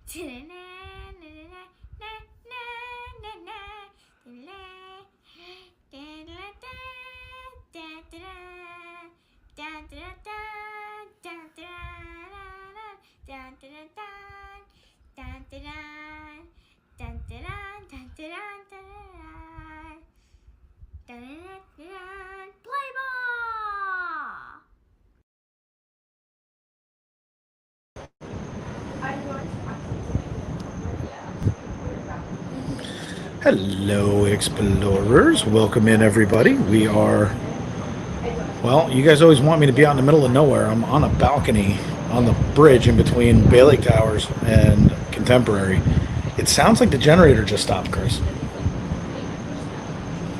Play ball! Hello, explorers. Welcome in, everybody. We are, well, you guys always want me to be out in the middle of nowhere. I'm on a balcony on the bridge in between Bay Lake Towers and Contemporary. It sounds like the generator just stopped, Chris.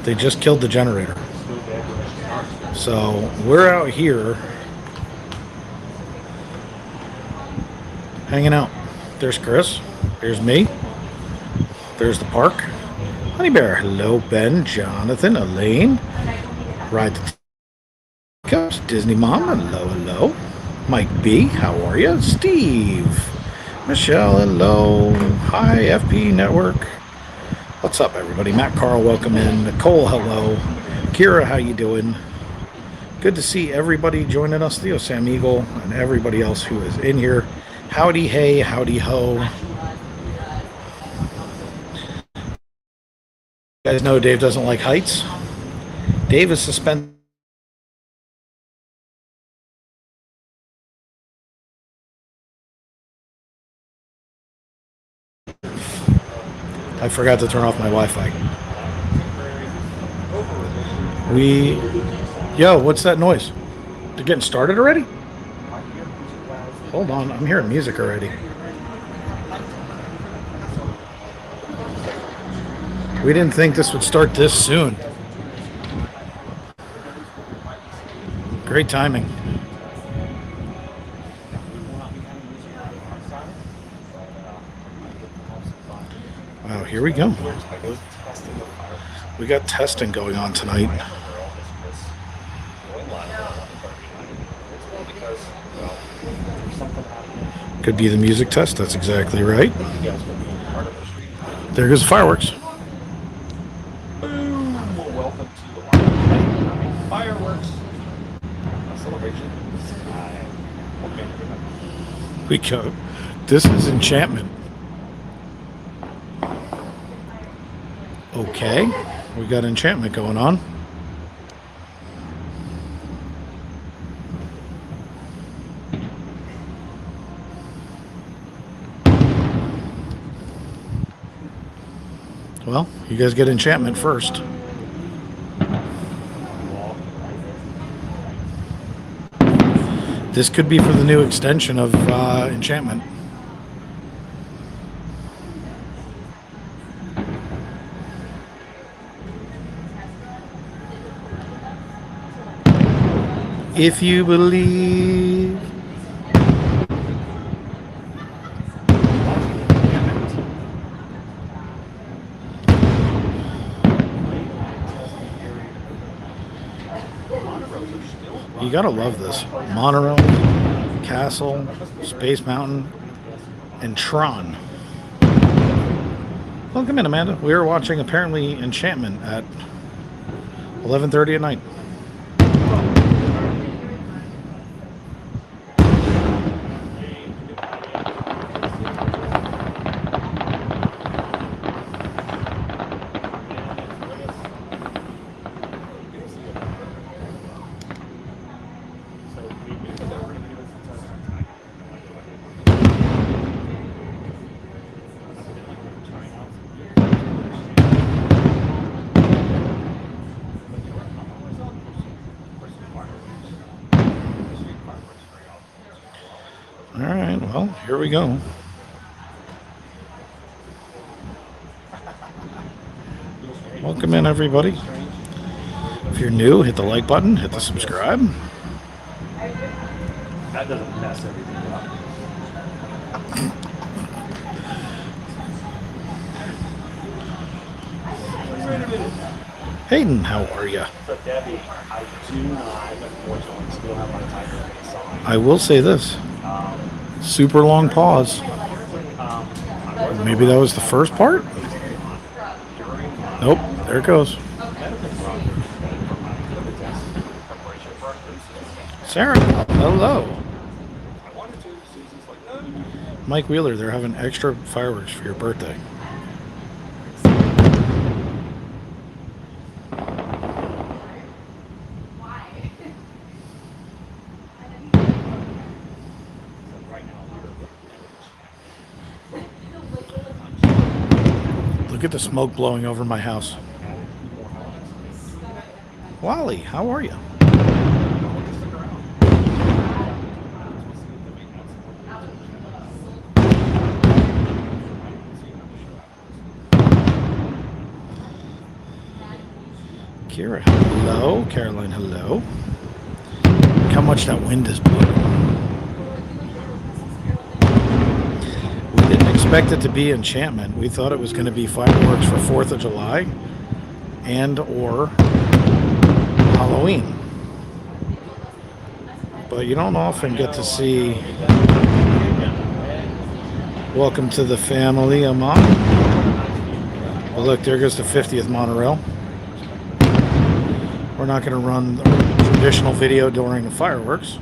They just killed the generator. So we're out here hanging out. There's Chris. There's me. There's the park. Honey Bear. Hello, Ben, Jonathan, Elaine. Ride the Cups. Disney Mom. Hello, hello. Mike B. How are you? Steve. Michelle. Hello. Hi, FP Network. What's up, everybody? Matt Carl, welcome in. Nicole, hello. Kira, how you doing? Good to see everybody joining us. Theo Sam Eagle and everybody else who is in here. Howdy, hey, howdy, ho. You guys know Dave doesn't like heights. Dave is suspended. I forgot to turn off my Wi-Fi. Yo, what's that noise? They're getting started already? Hold on, I'm hearing music already. We didn't think this would start this soon. Great timing. Wow, here we go. We got testing going on tonight. Could be the music test, that's exactly right. There goes the fireworks. Welcome to the fireworks celebration. We go. This is enchantment. Okay, we got enchantment going on. Well, you guys get enchantment first. This could be for the new extension of enchantment. If you believe. You gotta love this. Monorail, Castle, Space Mountain, and Tron. Welcome in, Amanda. We are watching apparently Enchantment at 11:30 at night. All right, well, here we go. Welcome in, everybody. If you're new, hit the like button, hit the subscribe. That doesn't mess everything up. Hayden, how are you? So, Debbie, I do not, unfortunately, still have my tiger face on. I will say this. Super long pause. Maybe that was the first part? Nope, there it goes. Sarah, hello. Mike Wheeler, they're having extra fireworks for your birthday. Look at the smoke blowing over my house. Wally, how are you? Kira, hello. Caroline, hello. Look how much that wind is blowing. We didn't expect it to be enchantment. We thought it was going to be fireworks for 4th of July and or Halloween. But you don't often get to see. Welcome to the family, Amon. Well, look, there goes the 50th monorail. We're not going to run the traditional video during the fireworks.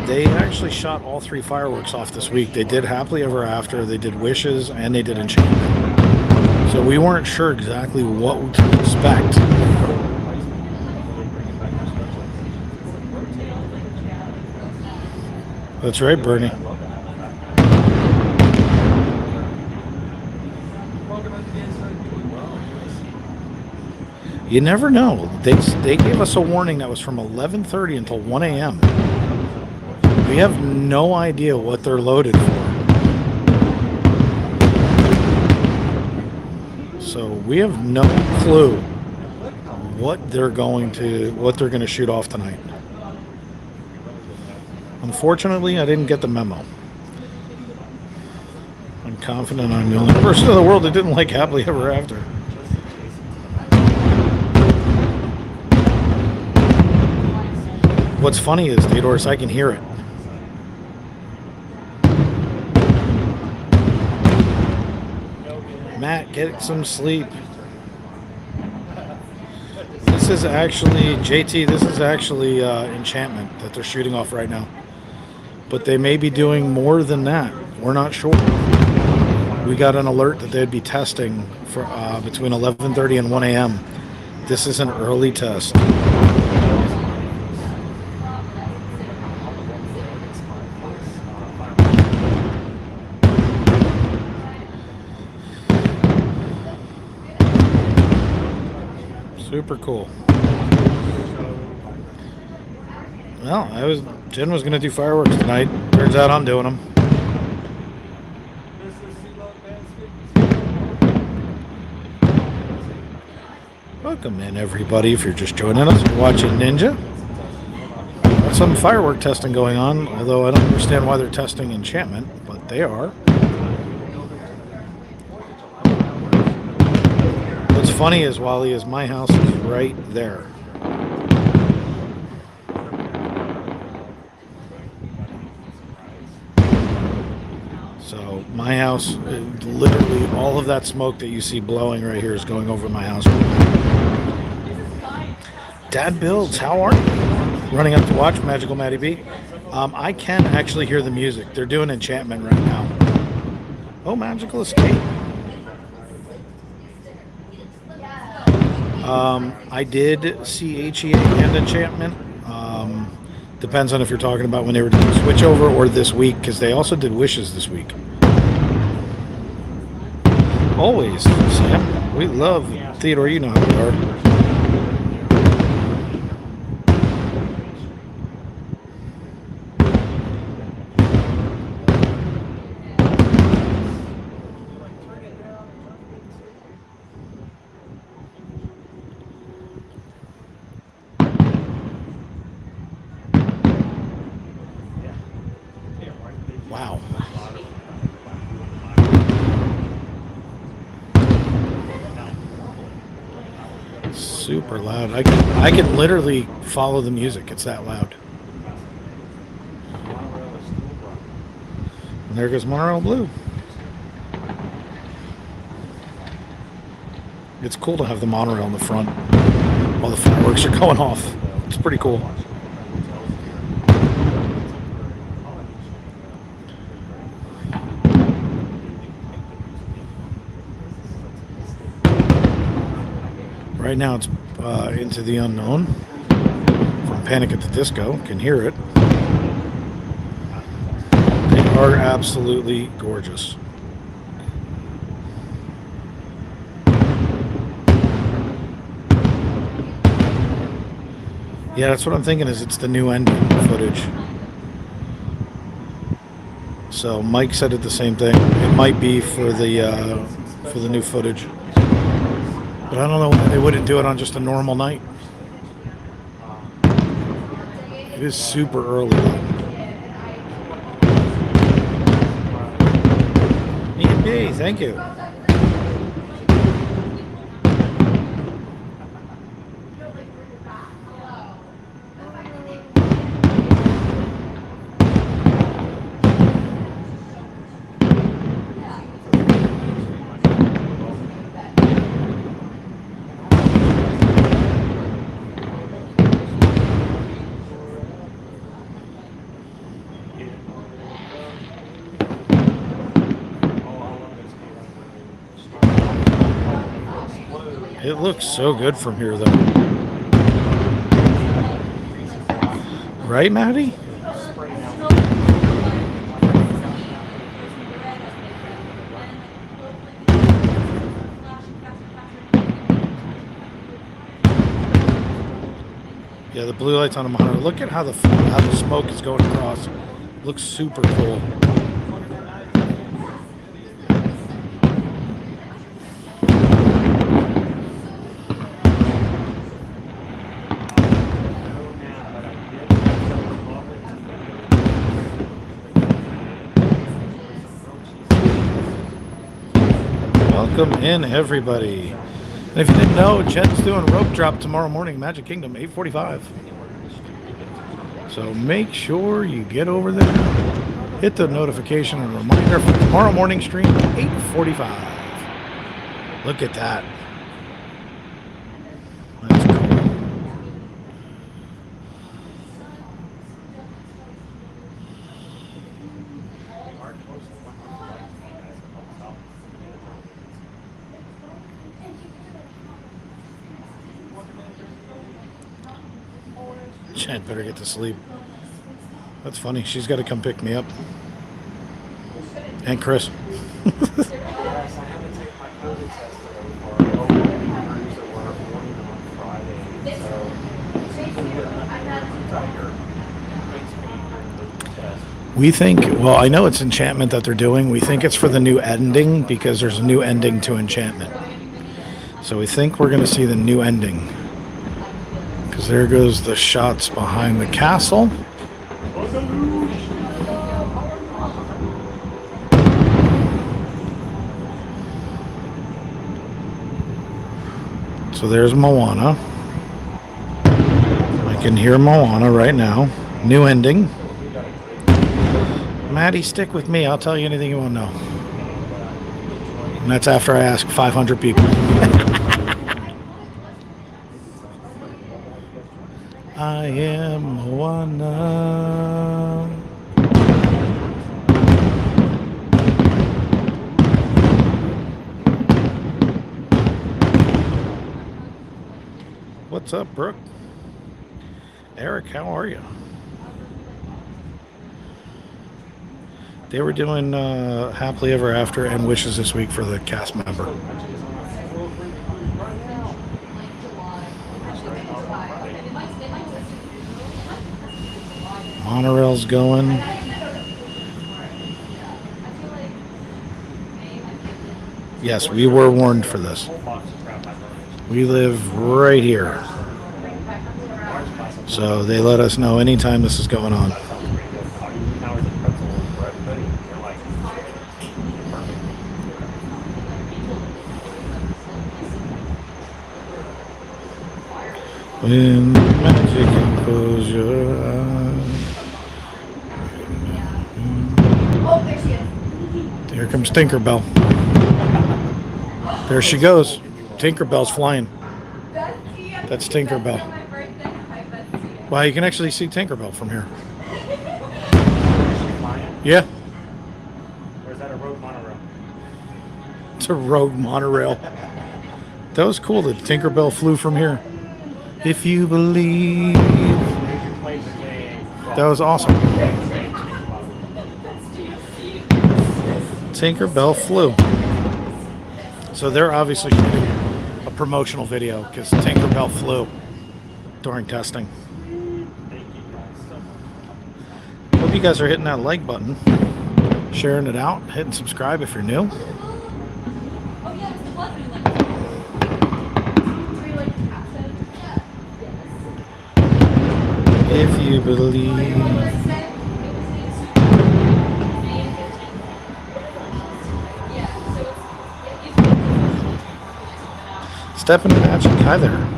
They actually shot all 3 fireworks off this week. They did Happily Ever After, they did Wishes, and they did Enchantment. So we weren't sure exactly what to expect. That's right, Bernie. You never know. They gave us a warning that was from 11:30 until 1 a.m. We have no idea what they're loaded for. So we have no clue what they're going to shoot off tonight. Unfortunately, I didn't get the memo. I'm confident I'm the only person in the world that didn't like Happily Ever After. What's funny is, Theodorus, I can hear it. Matt, get some sleep. This is actually, JT, this is actually Enchantment that they're shooting off right now. But they may be doing more than that. We're not sure. We got an alert that they'd be testing for between 11:30 and 1 a.m. This is an early test. Super cool. Well, Jen was going to do fireworks tonight. Turns out I'm doing them. Welcome in, everybody. If you're just joining us, you're watching Ninja. Got some firework testing going on, although I don't understand why they're testing Enchantment, but they are. What's funny is, Wally, is my house is right there. So my house, literally all of that smoke that you see blowing right here is going over my house. Dad Builds, how are you? Running up to watch Magical Maddie B. I can actually hear the music. They're doing Enchantment right now. Oh, Magical Escape. I did see HEA and Enchantment. Depends on if you're talking about when they were doing switchover or this week, because they also did Wishes this week. Always, Sam. We love Theodore. You know how we are. Wow. Super loud. I can literally follow the music. It's that loud. And there goes Monorail Blue. It's cool to have the monorail in the front while the fireworks are going off. It's pretty cool. Right now it's Into the Unknown from Panic at the Disco. Can hear it. They are absolutely gorgeous. Yeah, that's what I'm thinking. Is it's the new ending footage. So Mike said it the same thing. It might be for the new footage. But I don't know why they wouldn't do it on just a normal night. It is super early though. Hey, thank you. It looks so good from here, though. Right, Maddie? Yeah, the blue lights on the monitor. Look at how the smoke is going across. It looks super cool. Welcome in, everybody. And if you didn't know, Jen's doing rope drop tomorrow morning, Magic Kingdom, 8:45. So make sure you get over there, hit the notification and reminder for tomorrow morning stream, 8:45. Look at that. That's cool. Jen better get to sleep. That's funny. She's got to come pick me up. And Chris. We think, well, I know it's Enchantment that they're doing. We think it's for the new ending because there's a new ending to Enchantment. So we think we're going to see the new ending. Because there goes the shots behind the castle. So there's Moana. I can hear Moana right now. New ending. Maddie, stick with me. I'll tell you anything you want to know. And that's after I ask 500 people. I am Moana. What's up, Brooke? Eric, how are you? They were doing Happily Ever After and Wishes this week for the cast member. Monorail's going. Yes, we were warned for this. We live right here. So they let us know anytime this is going on. In the magic and close your eyes. Oh, there she is. Here comes Tinkerbell. There she goes. Tinkerbell's flying. That's Tinkerbell. Wow, you can actually see Tinkerbell from here. Yeah, Or is that a road monorail? it's a road monorail. That was cool that Tinkerbell flew from here. If you believe. That was awesome. Tinkerbell flew. So they're obviously shooting a promotional video because Tinkerbell flew during testing. Hope you guys are hitting that like button, sharing it out, hitting subscribe if you're new. Oh, yeah, it's the blood ring. Three, like, captions. Yes. If you believe. Step into magic. Hi there.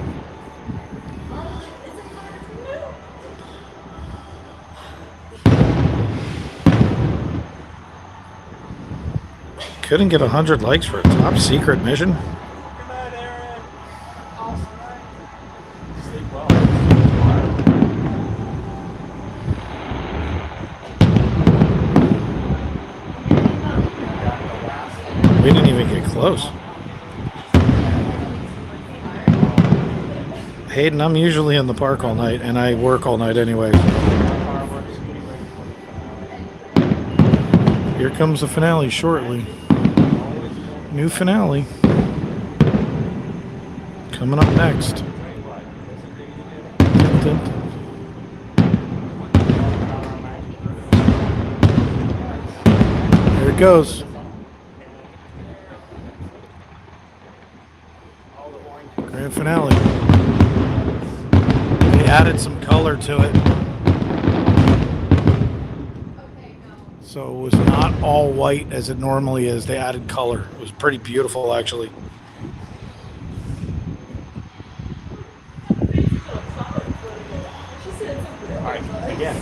Couldn't get 100 likes for a top secret mission. Good night, Aaron. Awesome night. Sleep well. We didn't even get close. Hayden, I'm usually in the park all night, and I work all night anyway. Here comes the finale shortly. New finale. Coming up next. Here it goes. Grand finale. They added some color to it. So it was not all white as it normally is. They added color. It was pretty beautiful, actually. All right, again.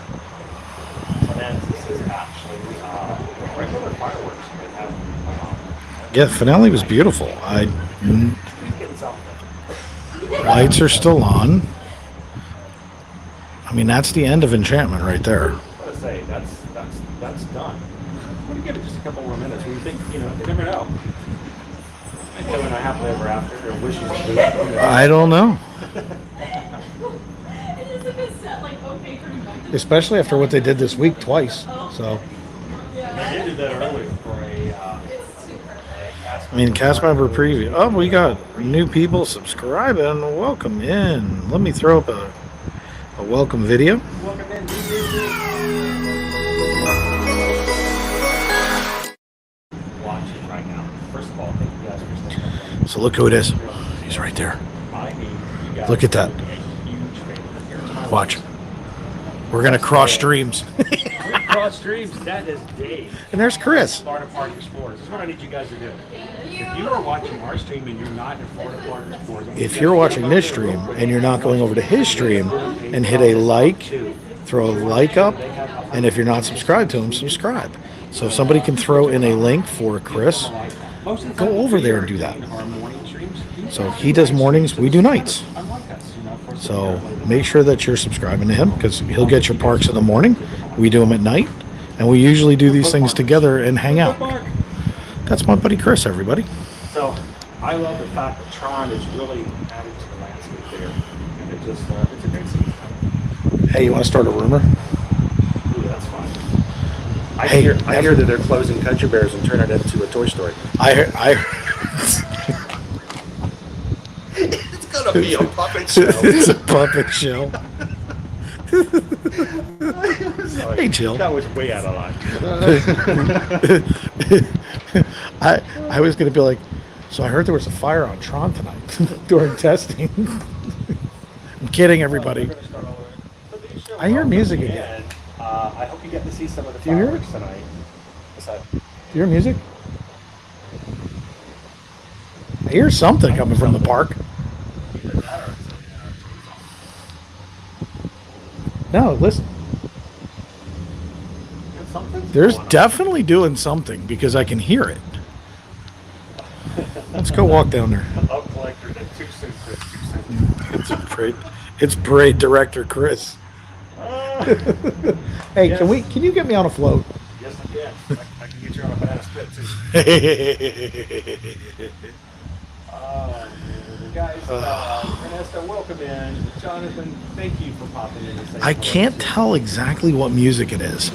And then this is actually regular fireworks. They have, Yeah, the finale was beautiful. getting something. Lights are still on. I mean, that's the end of Enchantment right there. Let's say that's done. We'll give it just a couple more minutes. We think, you never know. And Kevin and I happily ever after or wishes. I don't know. Especially after what they did this week twice. So, They did that earlier for a. I mean, cast member preview. Oh, we got new people subscribing. Welcome in. Let me throw up a welcome video. Welcome in. Watching right now. First of all, thank you guys for staying up. So look who it is. He's right there. I need you guys Look at that. to be a huge favor. Watch. We're going to cross streams. Cross streams, that is Dave. And there's Chris. Florida Park Explorers. This is what I need you guys to do. If you are watching our stream and you're not in Florida Park Explorers, If you're watching this stream and you're not going over to his stream and hit a like, throw a like up, and if you're not subscribed to him, subscribe. So if somebody can throw in a link for Chris, go over there and do that. So he does mornings, we do nights. So make sure that you're subscribing to him because he'll get your parks in the morning. We do them at night, and we usually do these things together and hang out. That's my buddy Chris, everybody. So I love the fact that Tron is really added to the landscape there. And it just, it's a great scene. Hey, you want to start a rumor? Ooh, that's fine. I Hey, hear that they're closing Country Bears and turning it into a Toy Story. It's gonna be a puppet show. It's a puppet show. Hey, Jill. That was way out of line. I was going to be like, so I heard there was a fire on Tron tonight during testing. I'm kidding, everybody. I hear music again. I hope you get to see some of the Do you hear fireworks tonight. What's that? Do you hear music? I hear something coming from the park. Either that or No, listen. something's There's going on. definitely doing something because I can hear it. Let's go walk down there. I'll collect her at 2 cents, Chris, 2 cents. It's parade director Chris. Hey, Yes. can you get me on a float? Yes, I can. I can get you on a banana split too. Guys, Ernesto, welcome in. Jonathan, thank you for popping in. To say I hello. can't tell exactly what music it is,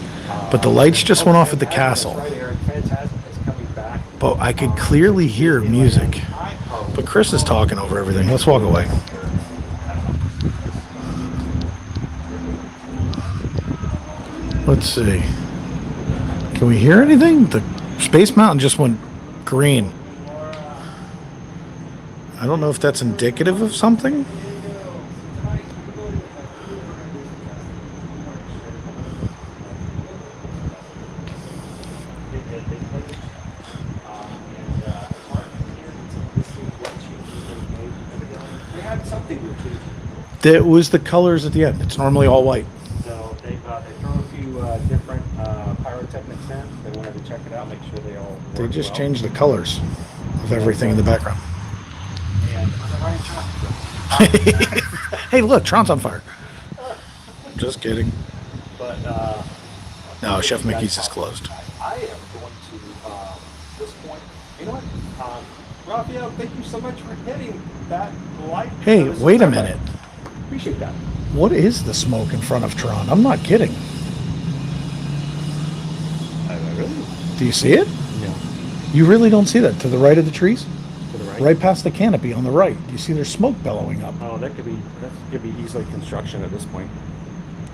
but the lights just went off at the castle. Right, Eric. Fantastic is coming back. But I could clearly hear music. I hope. But Chris is talking over everything. Let's walk away. Let's see. Can we hear anything? The Space Mountain just went green. I don't know if that's indicative of something. They had something to do. That was the colors at the end. It's normally all white. So they throw a few different pyrotechnics in. They wanted to check it out, make sure they all. They work just well. changed the colors of everything in the background. And I'm Hey, look, Tron's on fire. Just kidding. But No, Chef Mickey's is closed. I am going to this point. You know what, Raphael? Thank you so much for hitting that like. Hey, notice wait a button. minute. Appreciate that. What is the smoke in front of Tron? I'm not kidding. Really? Do you see it? No. You really don't see that to the right of the trees? To the right. Right past the canopy on the right. You see there's smoke bellowing up. Oh, that could be easily construction at this point.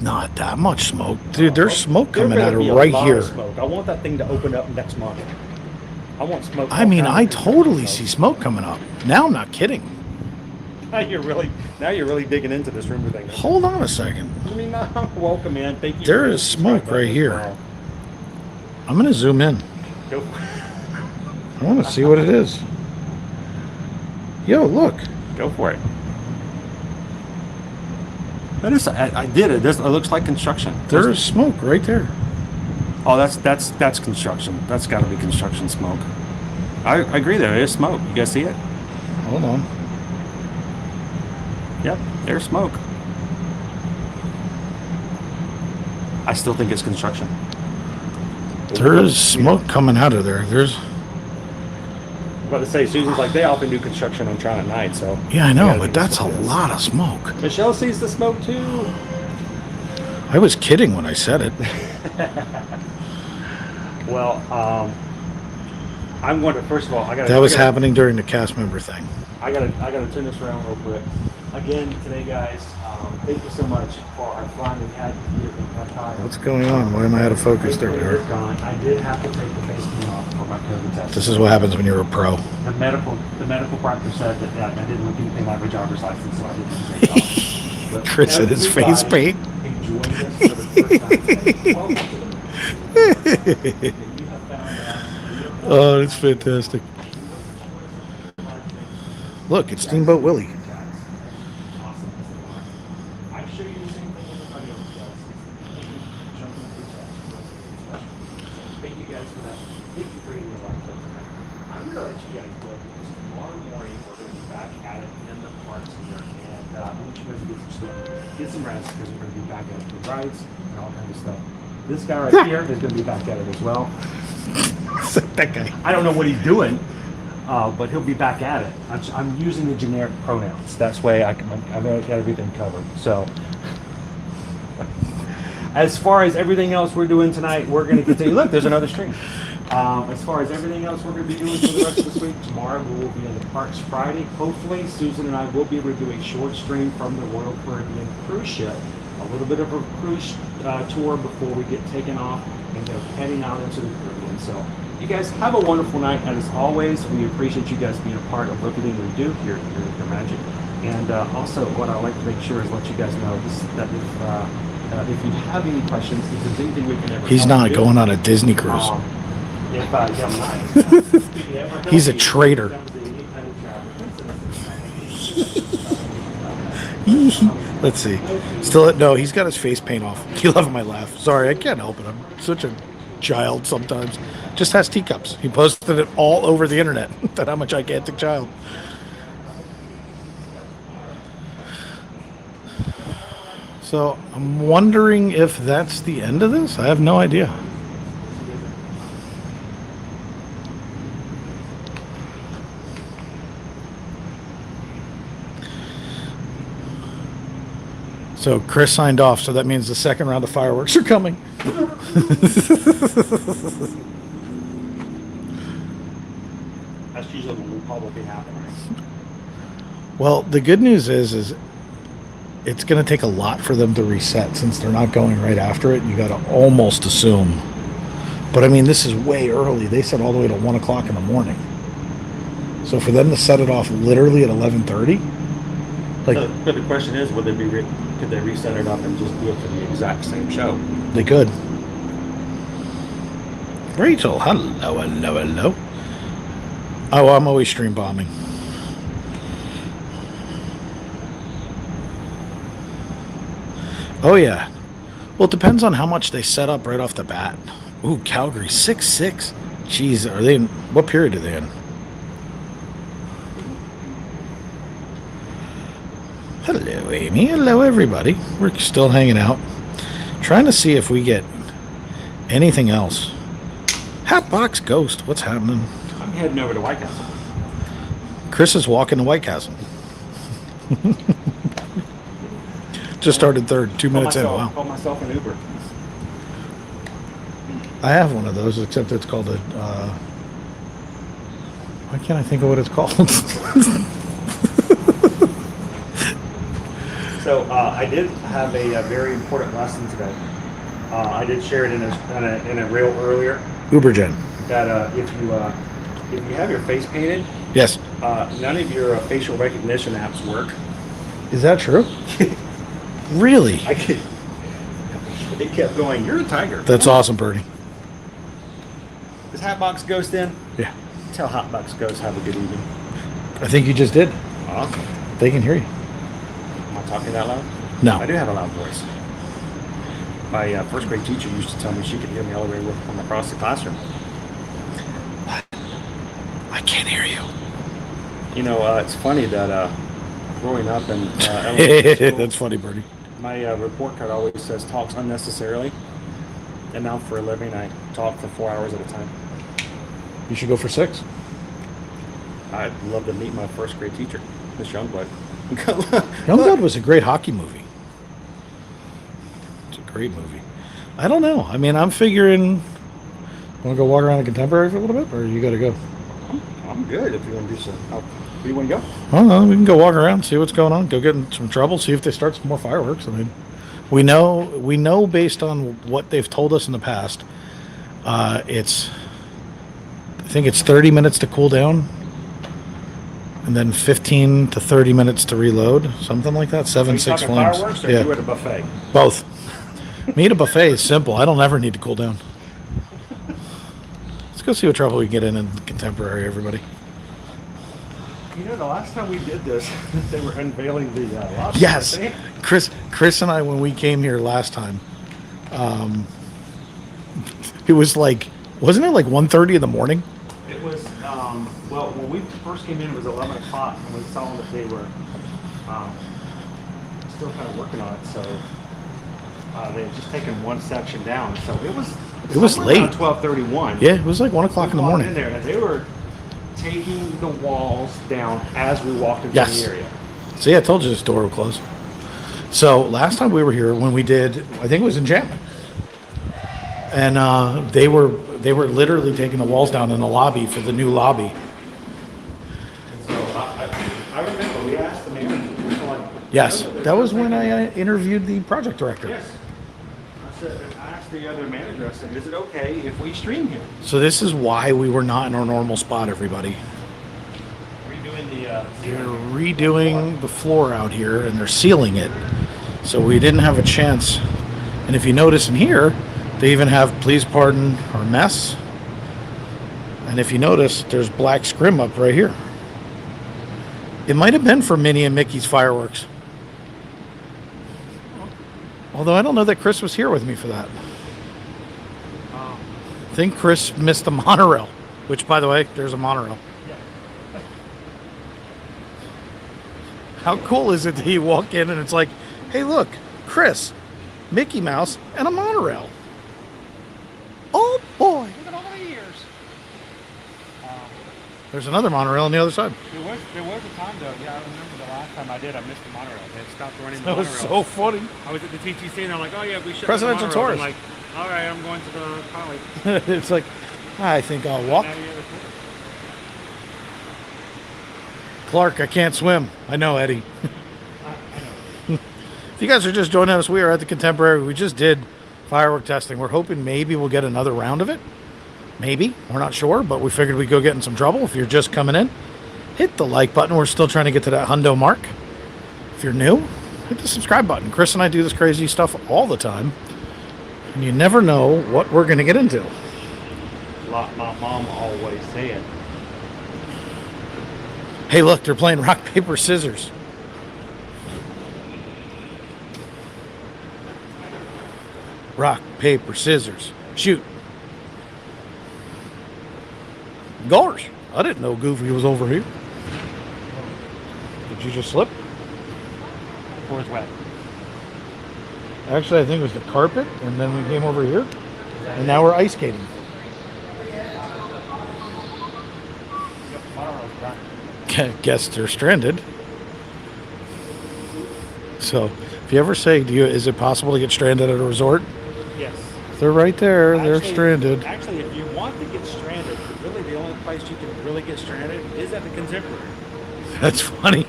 Not that much smoke. Dude, there's smoke There coming better out of be a right lot here. of smoke. I want that thing to open up next month. I want smoke. I mean, I totally see smoke coming up. Now I'm not kidding. Now you're really digging into this rumor thing. Hold on a second. I mean, welcome in. Thank you. There for is the smoke subscribe right button here. as well. I'm going to zoom in. Go for it. I want to see what it is. Yo, look. Go for it. That is, I did it. It looks like construction. There is smoke right there. Oh, that's construction. That's got to be construction smoke. I agree. There is smoke. You guys see it? Hold on. Yep, there's smoke. I still think it's construction. There is smoke coming out of there. There's. I'm about to say, Susan's like, they often do construction on Tron at night, so. Yeah, I you know, gotta but think that's a what it is. lot of smoke. Michelle sees the smoke too. I was kidding when I said it. Well, I'm going to, first of all, That was happening during the cast member thing. I gotta turn this around real quick. Again, today, guys, thank you so much for our fun we had here in Qatar. What's going on? Why am I out of focus? There we are. Gone. I did have to take the face cream off for my COVID test. This is what happens when you're a pro. The medical doctor said that I didn't look anything like my driver's license, so I didn't take it off. But Chris and his face everybody paint. enjoying this for the first time. Welcome to the you have found Oh, it's fantastic. Look, it's Steamboat Willie. awesome. I'm sure you the same thing everybody else does. Jumping through tests. Thank you guys for that. Thank you for bringing your life up tonight. I'm going to let you guys go because tomorrow morning we're going to be back at it in the parks here. And I want you guys to get some sleep, get some rest because we're going to be back at it with rides and all kinds of stuff. This guy right here is going to be back at it as well. That guy. I don't know what he's doing, but he'll be back at it. I'm using the generic pronouns. That's way I've got everything covered. So, as far as everything else we're doing tonight, we're going to continue. Look, there's another stream. As far as everything else we're going to be doing for the rest of this week, tomorrow we will be in the parks Friday. Hopefully, Susan and I will be able to do a short stream from the Royal Caribbean cruise ship. A little bit of a cruise tour before we get taken off and go heading out into the Caribbean. So, you guys have a wonderful night, and as always, we appreciate you guys being a part of everything we do here at Your Magic. And also, what I like to make sure is let you guys know that if if you have any questions, if there's anything we can ever He's help not you going do, on a Disney cruise. if yeah, I'm not. If you ever help He's a me, traitor. comes to any kind of travel. Let's see. Still, no, he's got his face paint off. You love my laugh. Sorry, I can't help it. I'm such a child sometimes. Just has teacups. He posted it all over the internet. That I'm a gigantic child. So I'm wondering if that's the end of this. I have no idea. So Chris signed off, so that means the second round of fireworks are coming. That's usually what will probably happen, right? Well, the good news is it's going to take a lot for them to reset since they're not going right after it. You got to almost assume. But I mean, this is way early. They said all the way to 1 o'clock in the morning. So for them to set it off literally at 11:30, like, but the question is, would they could they reset it up and just do it for the exact same show? they could. Rachel, hello, hello, hello. Oh, I'm always stream bombing. Oh yeah. Well, it depends on how much they set up right off the bat. Ooh, Calgary 6-6. Jeez, are they in what period are they in? Hello, Amy. Hello, everybody. We're still hanging out. Trying to see if we get anything else. Hatbox Ghost, what's happening? I'm heading over to White Castle. Chris is walking to White Castle. Just started third, 2 minutes in. Wow. Call myself an Uber. I have one of those, except it's called a. Why can't I think of what it's called? So I did have a very important lesson today. I did share it in a reel earlier. Ubergen. That if you have your face painted, Yes. none of your facial recognition apps work. Is that true? Really? It kept going. You're a tiger. That's awesome, Bernie. Is Hatbox Ghost in? Yeah. Tell Hatbox Ghost have a good evening. I think you just did. Awesome. They can hear you. Am I talking that loud? No. I do have a loud voice. My first grade teacher used to tell me she could hear me all the way from across the classroom. I can't hear you. You know, it's funny that growing up in elementary school, That's funny, Bernie. my report card always says talks unnecessarily. And now for a living, I talk for 4 hours at a time. You should go for 6. I'd love to meet my first grade teacher, Miss Youngblood. Youngblood was a great hockey movie. It's a great movie. I don't know. I mean, I'm figuring. Want to go walk around the Contemporary for a little bit, or you got to go? I'm good if you want to do so. Where do you want to go? I don't know. We can go walk around, see what's going on. Go get in some trouble, see if they start some more fireworks. I mean, we know based on what they've told us in the past, I think it's 30 minutes to cool down, and then 15 to 30 minutes to reload, something like that. 7, 6 talking flames. fireworks or Yeah, you at a buffet? both. Me at a buffet is simple. I don't ever need to cool down. Let's go see what trouble we can get in Contemporary, everybody. You know, the last time we did this, they were unveiling the lobster. Yes, thing. Chris and I, when we came here last time, it was like, wasn't it like 1:30 in the morning? It was, well, when we first came in, it was 11 o'clock, and we saw that they were still kind of working on it, so they had just taken one section down, so it was late. 12:31. Yeah, it was like 1 o'clock in the We walked morning. in there, and they were taking the walls down as we walked into Yes. the area. See, I told you this door would close. So last time we were here, when we did, I think it was Enchantment, and they were literally taking the walls down in the lobby for the new lobby. And so I remember we asked the manager, we were like, Yes, that was when I interviewed the project director. yes. I asked the other manager, I said, is it okay if we stream here? So this is why we were not in our normal spot, everybody. Redoing They're redoing the floor out here, and they're sealing it. So we didn't have a chance. And if you notice in here, they even have please pardon our mess. And if you notice, there's black scrim up right here. It might have been for Minnie and Mickey's fireworks. Although I don't know that Chris was here with me for that. I think Chris missed the monorail, which, by the way, there's a monorail. How cool is it that you walk in and it's like, hey, look, Chris, Mickey Mouse, and a monorail. Oh, boy. Look at all the years. There's another monorail on the other side. There was a time, though. Yeah, I remember the last time I did, I missed the monorail. They had stopped running the That was monorail. so funny. I was at the TTC and I'm like, oh, yeah, we should. Presidential tourist. I'm like, all right, I'm going to the college. It's like, I think I'll walk. Clark, I can't swim. I know, Eddie. If you guys are just joining us, we are at the Contemporary. We just did firework testing. We're hoping maybe we'll get another round of it. Maybe. We're not sure, but we figured we'd go get in some trouble. If you're just coming in, hit the like button. We're still trying to get to that hundo mark. If you're new, hit the subscribe button. Chris and I do this crazy stuff all the time, and you never know what we're going to get into. Like my mom always said. Hey, look, they're playing rock, paper, scissors. Rock, paper, scissors. Shoot. Gosh, I didn't know Goofy was over here. Did you just slip? The floor's wet. Actually, I think it was the carpet, and then we came over here, and now we're ice skating. Guess they're stranded. So, if you ever say, is it possible to get stranded at a resort? Yes. They're right there. They're Actually, stranded. Actually, if you want to get stranded, really the only place you can really get stranded is at the Contemporary. That's funny.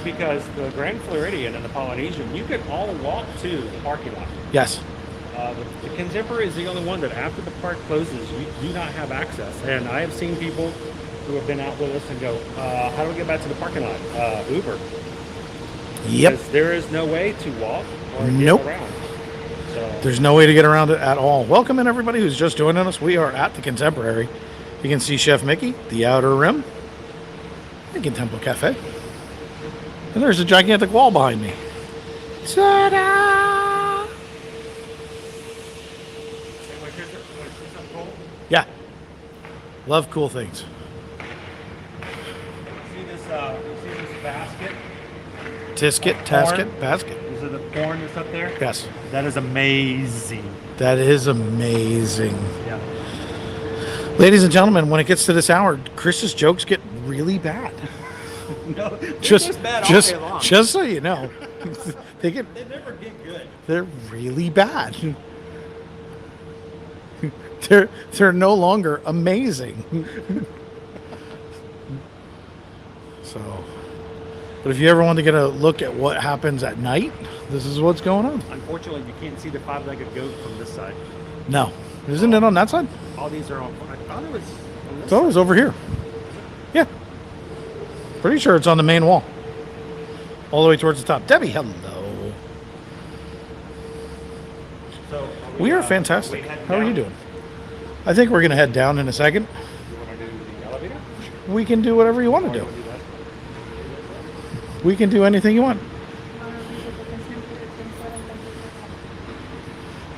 Because the Grand Floridian and the Polynesian, you can all walk to the parking lot. Yes. The Contemporary is the only one that after the park closes, you do not have access. And I have seen people who have been out with us and go, how do we get back to the parking lot? Uber. Yep. Because there is no way to walk or Nope. get around. So, There's no way to get around it at all. Welcome in, everybody who's just joining us. We are at the Contemporary. You can see Chef Mickey, the Outer Rim, the Contempo Cafe. And there's a gigantic wall behind me. Ta-da! Yeah. Love cool things. you see this basket? Tisket, tasket, basket. Is it the corn that's up there? Yes. That is amazing. That is amazing. Yeah. Ladies and gentlemen, when it gets to this hour, Chris's jokes get really bad. No, Just bad all just day long. just so you know. they never get good. they're really bad. they're no longer amazing. So, but if you ever want to get a look at what happens at night, this is what's going on. Unfortunately, you can't see the five-legged goat from this side. No. Isn't it on that side? All these are on. I thought it was on this Oh, it was over here. Yeah. Pretty sure it's on the main wall. All the way towards the top. Debbie, hello. So We are fantastic. heading How are you down? doing? I think we're going to head down in a second. You want to do the elevator? We can do whatever you want to Or do. you wanna that? We can do anything you want.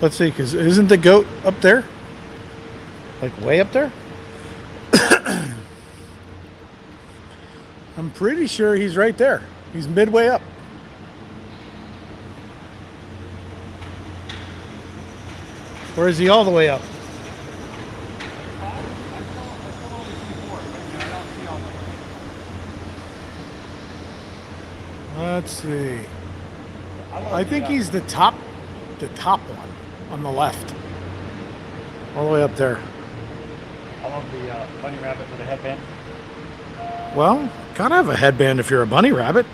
Let's see, because isn't the goat up there? Like way up there? I'm pretty sure he's right there. He's midway up. Or is he all the way up? Let's see. I think he's the top one on the left. All the way up there. I love the bunny rabbit with a headband. Well, gotta have a headband if you're a bunny rabbit.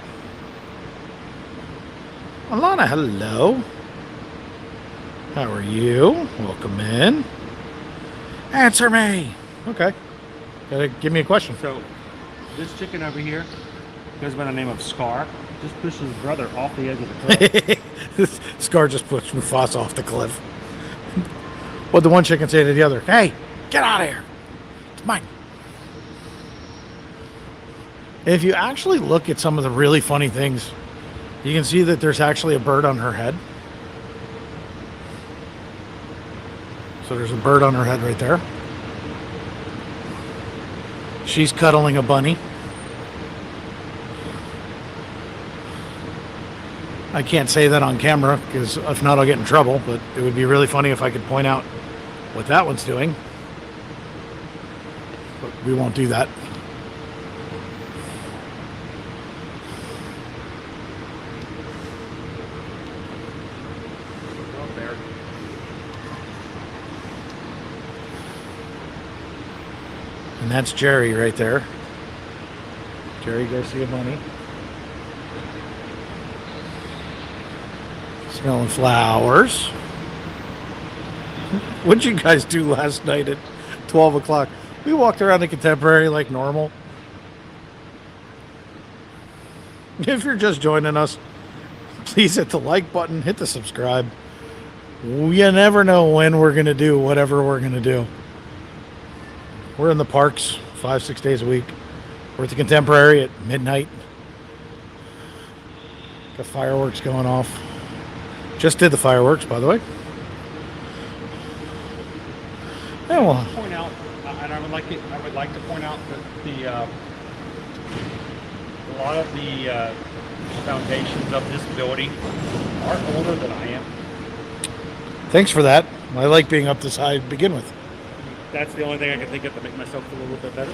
Alana, hello. How are you? Welcome in. Answer me. Okay. Gotta give me a question. So, this chicken over here goes by the name of Scar. just pushed his brother off the edge of the cliff. Scar just pushed Mufasa off the cliff. What the one chicken say to the other? Hey, get out of here. It's mine. If you actually look at some of the really funny things, you can see that there's actually a bird on her head. So there's a bird on her head right there. She's cuddling a bunny. I can't say that on camera because if not, I'll get in trouble. But it would be really funny if I could point out what that one's doing. But we won't do that. And that's Jerry right there. Jerry Garcia Bunny. Smelling flowers. What'd you guys do last night at 12 o'clock? We walked around the Contemporary like normal. If you're just joining us, please hit the like button, hit the subscribe. You never know when we're going to do whatever we're going to do. We're in the parks 5-6 days a week. We're at the Contemporary at midnight. Got fireworks going off. Just did the fireworks, by the way. Yeah, well, Point out, and I would like to point out that a lot of the foundations of this building are older than I am. thanks for that. I like being up this high to begin with. That's the only thing I can think of to make myself feel a little bit better.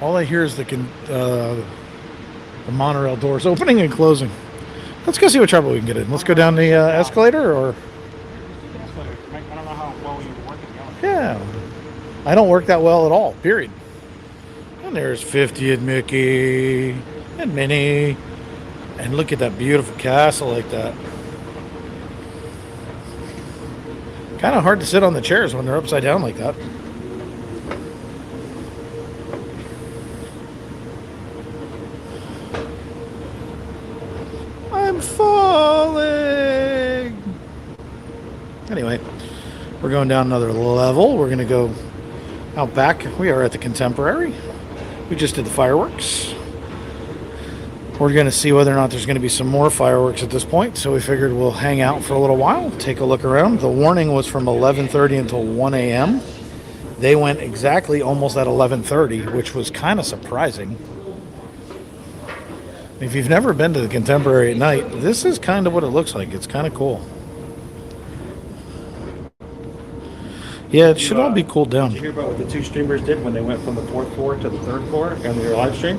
All I hear is the monorail doors opening and closing. Let's go see what trouble we can get in. Let's go down the escalator, or I don't know how well you work it. yeah, I don't work that well at all. Period. And there's 50 and Mickey and Minnie, and look at that beautiful castle like that. Kind of hard to sit on the chairs when they're upside down like that. I'm falling. Anyway, we're going down another level. We're going to go out back. We are at the Contemporary. We just did the fireworks. We're going to see whether or not there's going to be some more fireworks at this point. So we figured we'll hang out for a little while, take a look around. The warning was from 11:30 until 1 a.m. They went exactly almost at 11:30, which was kind of surprising. If you've never been to the Contemporary at night, this is kind of what it looks like. It's kind of cool. Yeah, it should all be cooled down. Did you hear about what the two streamers did when they went from the 4th floor to the 3rd floor on their live stream?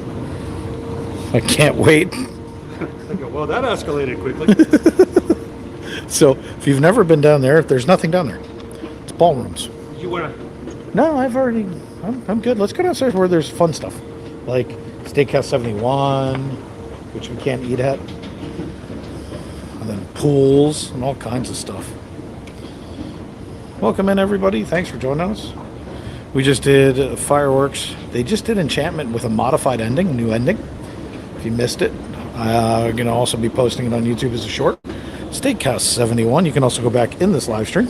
I can't wait. I go, well, that escalated quickly. So, if you've never been down there, there's nothing down there. It's ballrooms. You want to? No, I'm good. Let's go downstairs where there's fun stuff. Like Steakhouse 71, which we can't eat at. And then pools and all kinds of stuff. Welcome in, everybody. Thanks for joining us. We just did fireworks. They just did Enchantment with a modified ending, new ending. If you missed it, I'm going to also be posting it on YouTube as a short. Steakhouse 71. You can also go back in this live stream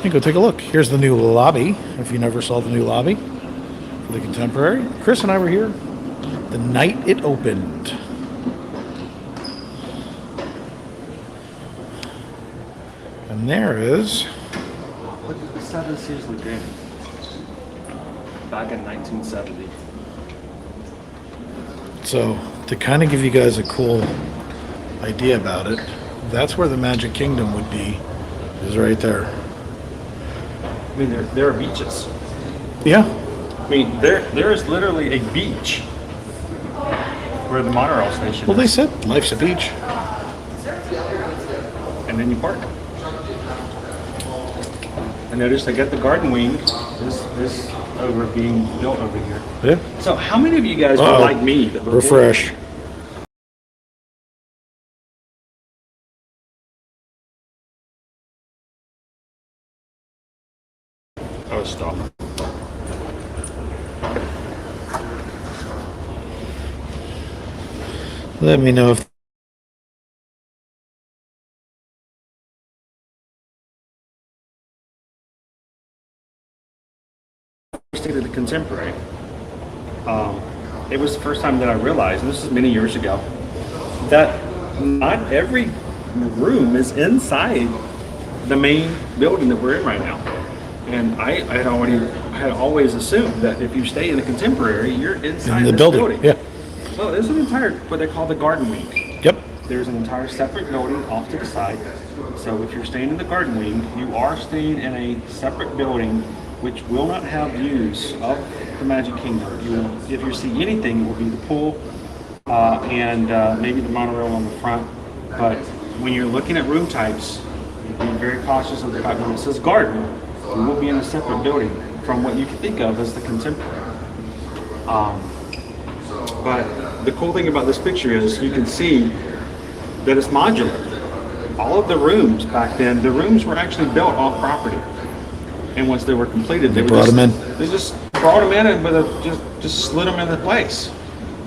and go take a look. Here's the new lobby, if you never saw the new lobby for the Contemporary. Chris and I were here the night it opened. And there is... Look at the 7 Seas Lagoon. Back in 1970. So, to kind of give you guys a cool idea about it, that's where the Magic Kingdom would be, is right there. I mean, there are beaches. Yeah. I mean, there is literally a beach where the monorail station Well, they is. said life's a beach. And then you park. I noticed I got the garden wing. This over being built over here. Yeah. So how many of you guys were Uh-oh. like me? That were Refresh. Oh, stop. Let me know if State of the Contemporary. It was the first time that I realized, and this is many years ago, that not every room is inside the main building that we're in right now. And I had always assumed that if you stay in the Contemporary, you're inside in the this building. Yeah. Well, there's an entire, what they call the garden wing. Yep. There's an entire separate building off to the side. So if you're staying in the garden wing, you are staying in a separate building which will not have views of the Magic Kingdom. You will, if you see anything, it will be the pool and maybe the monorail on the front. But when you're looking at room types, be very cautious of the fact when it says garden, you will be in a separate building from what you can think of as the Contemporary. But the cool thing about this picture is you can see that it's modular. All of the rooms back then, the rooms were actually built off property. And once they were completed, they brought them in. They just brought them in and just slid them into place.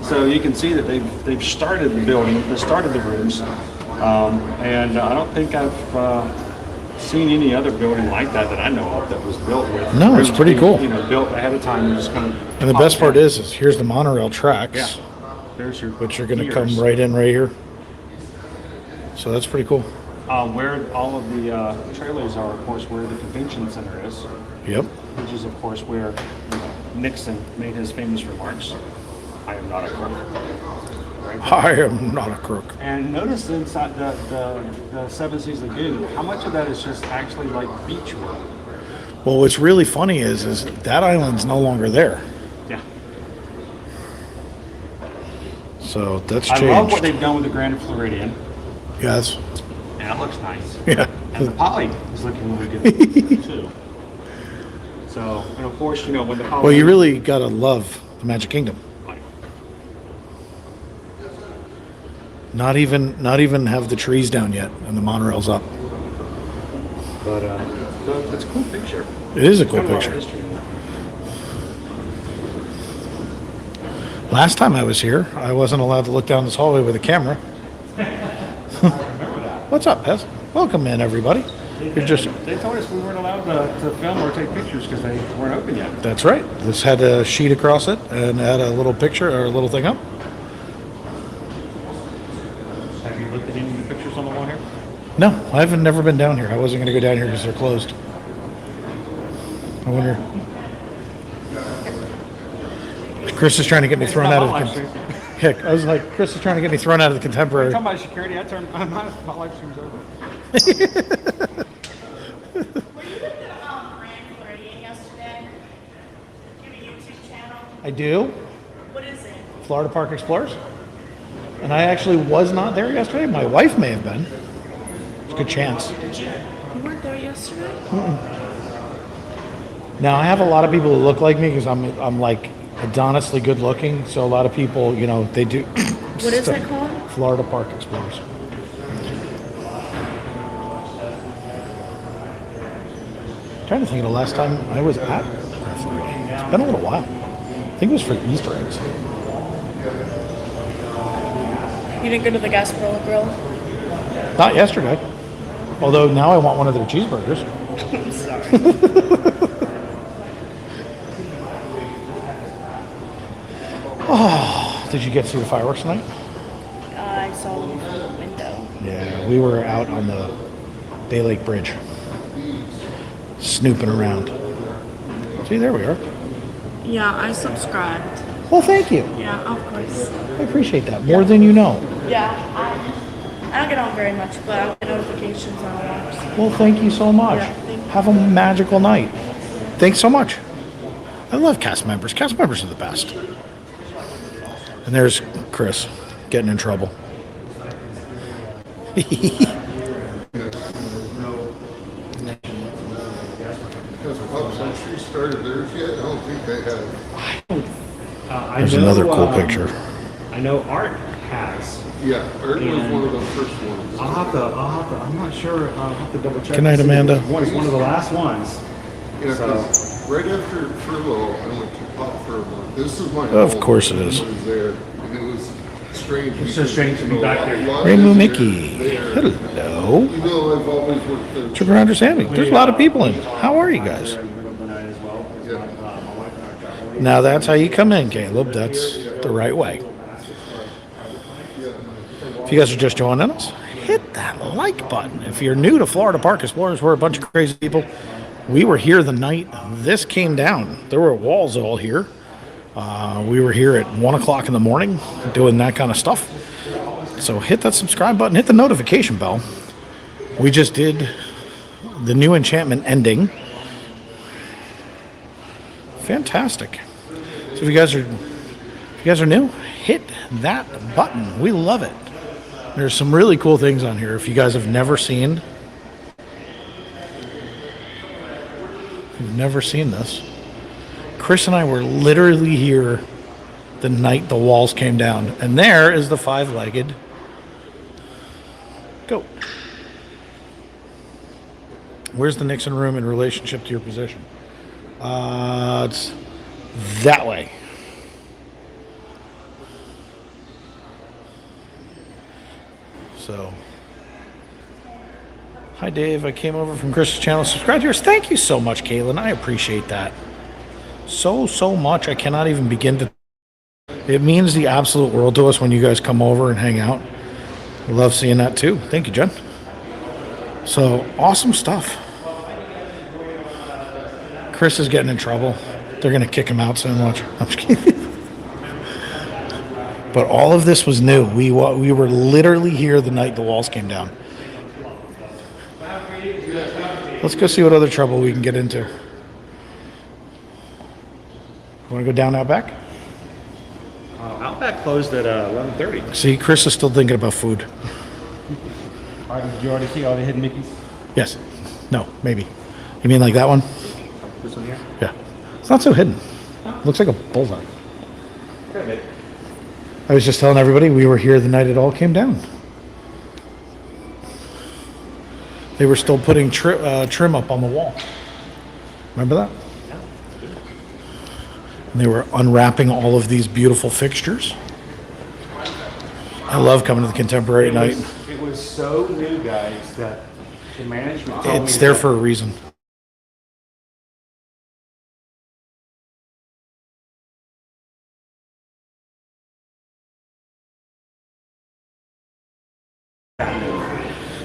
So you can see that they've started the building, they started the rooms, and I don't think I've seen any other building like that I know of that was built with. No, it's rooms pretty being, cool. You know, built ahead of time and just kind of. And the best part is here's the monorail tracks, Yeah. There's your which are going to piers. come right in right here. So that's pretty cool. Where all of the trailers are, of course, where the convention center is, Yep. which is, of course, where Nixon made his famous remarks, "I am not a crook." Right? I am not a crook. And notice inside the Seven Seas Lagoon, how much of that is just actually like beach work? Well, what's really funny is that island's no longer there. Yeah. So that's I changed. love what they've done with the Grand Floridian, Yes. and it looks nice. Yeah. And the Poly is looking really good too. So, and of course, you know, when the Poly. Well, you really got to love the Magic Kingdom. Not even have the trees down yet, and the monorail's up. But it's a cool picture. It is a cool Kind of picture. our history. Last time I was here, I wasn't allowed to look down this hallway with a camera. What's up, Pez? Welcome in, everybody. You're just. They told us we weren't allowed to film or take pictures because they weren't open yet. That's right. This had a sheet across it and had a little picture or a little thing up. Have you looked at any of the pictures on the wall here? No, I haven't never been down here. I wasn't going to go down here because they're closed. I wonder. Chris is trying to get me thrown out of the. Heck, I was like, Chris is trying to get me thrown out of the Contemporary. Talking about security, my live stream's over. Were you with the Grand Floridian yesterday? You have a YouTube channel? I do. What is it? Florida Park Explorers. And I actually was not there yesterday. My wife may have been. There's a good chance. You weren't there yesterday? Now, I have a lot of people who look like me because I'm like Adoniously good looking. So a lot of people, you know, they do. What is that called? Florida Park Explorers. Trying to think of the last time I was at Florida. It's been a little while. I think it was for Easter eggs. You didn't go to the Gasparilla Grill? Not yesterday. Although now I want one of their cheeseburgers. I'm sorry. Oh, did you get to see the fireworks tonight? I saw them from the window. Yeah, we were out on the Bay Lake Bridge, snooping around. See, there we are. Yeah, I subscribed. Well, thank you. Yeah, of course. I appreciate that more than you know. Yeah, I don't get on very much, but I'll get notifications on watch. Well, thank you so much. Yeah, thank you. Have a magical night. Thanks so much. I love cast members. Cast members are the best. And there's Chris getting in trouble. Has Pop Century started theirs yet? I don't think they have. There's another cool picture. I know Art has. Yeah, Art was And- one of the first ones. I'm not sure. I'll have to double check. Good night, to see Amanda. which one is one of the last ones. Yeah, 'cause right after furlough, I went to Pop for a month. This is my Of home course it when is. I was there, and it was strange. It's so strange to be back there. Rainbow Mickey. Hello. You know, I've always worked there. Sugar understanding. There's a lot of people in. How are you guys? Now that's how you come in, Caleb. That's the right way. If you guys are just joining us, hit that like button. If you're new to Florida Park Explorers, we're a bunch of crazy people. We were here the night this came down. There were walls all here. We were here at 1 o'clock in the morning doing that kind of stuff. So hit that subscribe button, hit the notification bell. We just did the new enchantment ending. Fantastic. So if you guys are new, hit that button. We love it. There's some really cool things on here. If you guys have never seen this, Chris and I were literally here the night the walls came down. And there is the 5-legged goat. Where's the Nixon room in relationship to your position? It's that way. So, hi Dave, I came over from Chris's channel. Subscribe to yours. Thank you so much, Kaylin. I appreciate that. So much. I cannot even begin to. It means the absolute world to us when you guys come over and hang out. We love seeing that too. Thank you, Jen. So, awesome stuff. Chris is getting in trouble. They're going to kick him out so much. I'm just kidding. But all of this was new. We were literally here the night the walls came down. Let's go see what other trouble we can get into. Want to go down Outback? Outback closed at 11:30. See, Chris is still thinking about food. Did you already see all the hidden Mickeys? Yes. No, maybe. You mean like that one? This one here? Yeah. It's not so hidden. Looks like a bullseye. Okay, I was just telling everybody we were here the night it all came down. They were still putting trim up on the wall. Remember that? Yeah. And they were unwrapping all of these beautiful fixtures. I love coming to the Contemporary at night. It was so new, guys, that the management told It's me there that for a reason.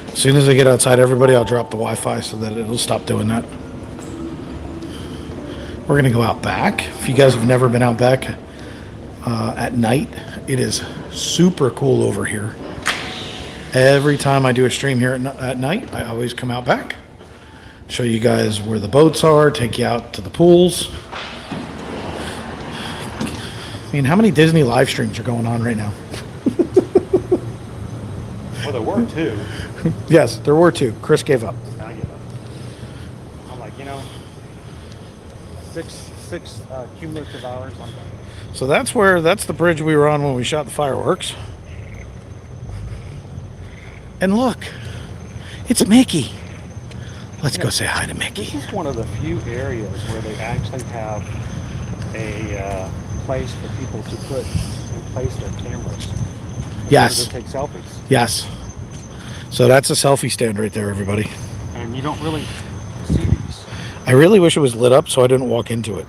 As soon as I get outside, everybody, I'll drop the Wi-Fi so that it'll stop doing that. We're going to go out back. If you guys have never been out back at night, it is super cool over here. Every time I do a stream here at night, I always come out back, show you guys where the boats are, take you out to the pools. I mean, how many Disney live streams are going on right now? Well, there were two. Yes, there were 2. Chris gave up. I give up. I'm like, six cumulative hours. I'm done. So that's the bridge we were on when we shot the fireworks. And look, it's Mickey. Let's go say hi to Mickey. This is one of the few areas where they actually have a place for people to put and place their cameras. Yes. To take selfies. Yes. So that's a selfie stand right there, everybody. And you don't really see these. I really wish it was lit up so I didn't walk into it.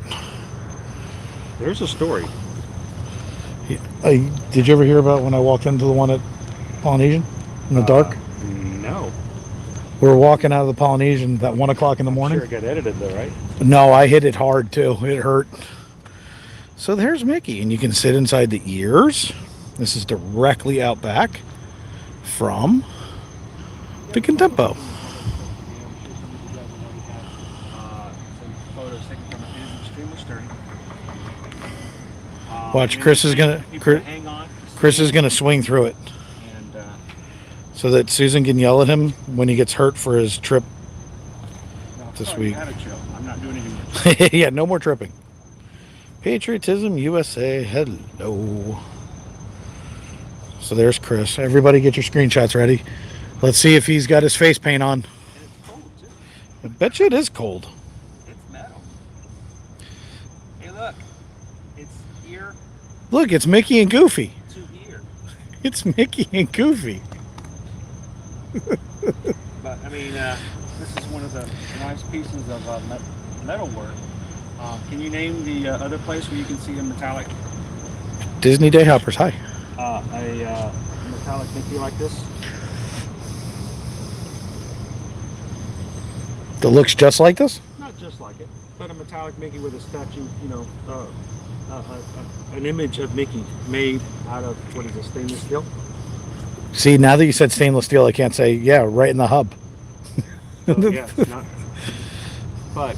There's a story. Did you ever hear about when I walked into the one at Polynesian in the dark? No. We were walking out of the Polynesian at 1 o'clock in the morning. Sure, it got edited though, right? No, I hit it hard too. It hurt. So there's Mickey, and you can sit inside the ears. This is directly out back from the Contempo. Watch, Chris is gonna swing through it, so that Susan can yell at him when he gets hurt for his trip this week. I'm not doing anything. Yeah, no more tripping. Patriotism USA, hello. So there's Chris. Everybody get your screenshots ready. Let's see if he's got his face paint on. It's cold too. I bet you it is cold. It's metal. Hey, look. It's ear Look, it's Mickey and Goofy. to ear. It's Mickey and Goofy. But I mean, this is one of the nice pieces of metal work. Can you name the other place where you can see a metallic, Disney Day Hoppers. Hi. a metallic Mickey like this? That looks just like this? Not just like it, but a metallic Mickey with a statue, an image of Mickey made out of, what is it, stainless steel? See, now that you said stainless steel, I can't say, yeah, right in the hub. So, yeah, it's not. But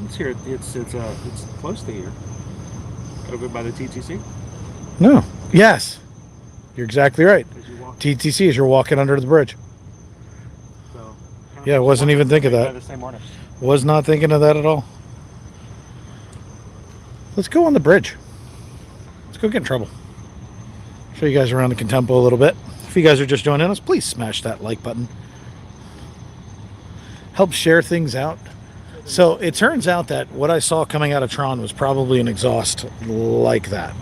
it's here. It's close to here, over by the TTC. No. Yes. You're exactly right. As you walk, TTC is you're walking under the bridge. so Yeah, I wasn't even thinking of that. The same artist. Was not thinking of that at all. Let's go on the bridge. Let's go get in trouble. Show you guys around the Contempo a little bit. If you guys are just joining us, please smash that like button. Help share things out. So it turns out that what I saw coming out of Tron was probably an exhaust like that.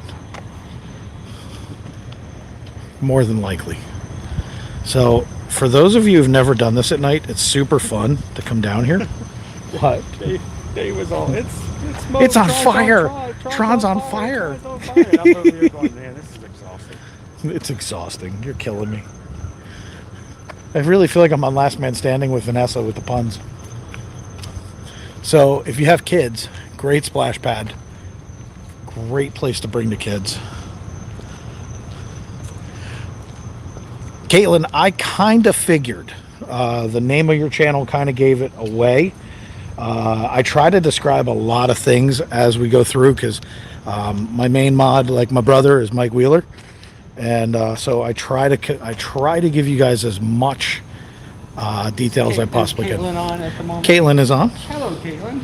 More than likely. So for those of you who've never done this at night, it's super fun to come down here. What? They was all It's on fire. Tron's on fire. And I'm over here going, man, this is exhausting. It's exhausting. You're killing me. I really feel like I'm on Last Man Standing with Vanessa with the puns. So if you have kids, great splash pad. Great place to bring the kids. Caitlin, I kind of figured. The name of your channel kind of gave it away. I try to describe a lot of things as we go through because my main mod, like my brother, is Mike Wheeler. And so I try to give you guys as much details as I possibly can. Caitlin on at the moment? Caitlin is on. Hello, Caitlin.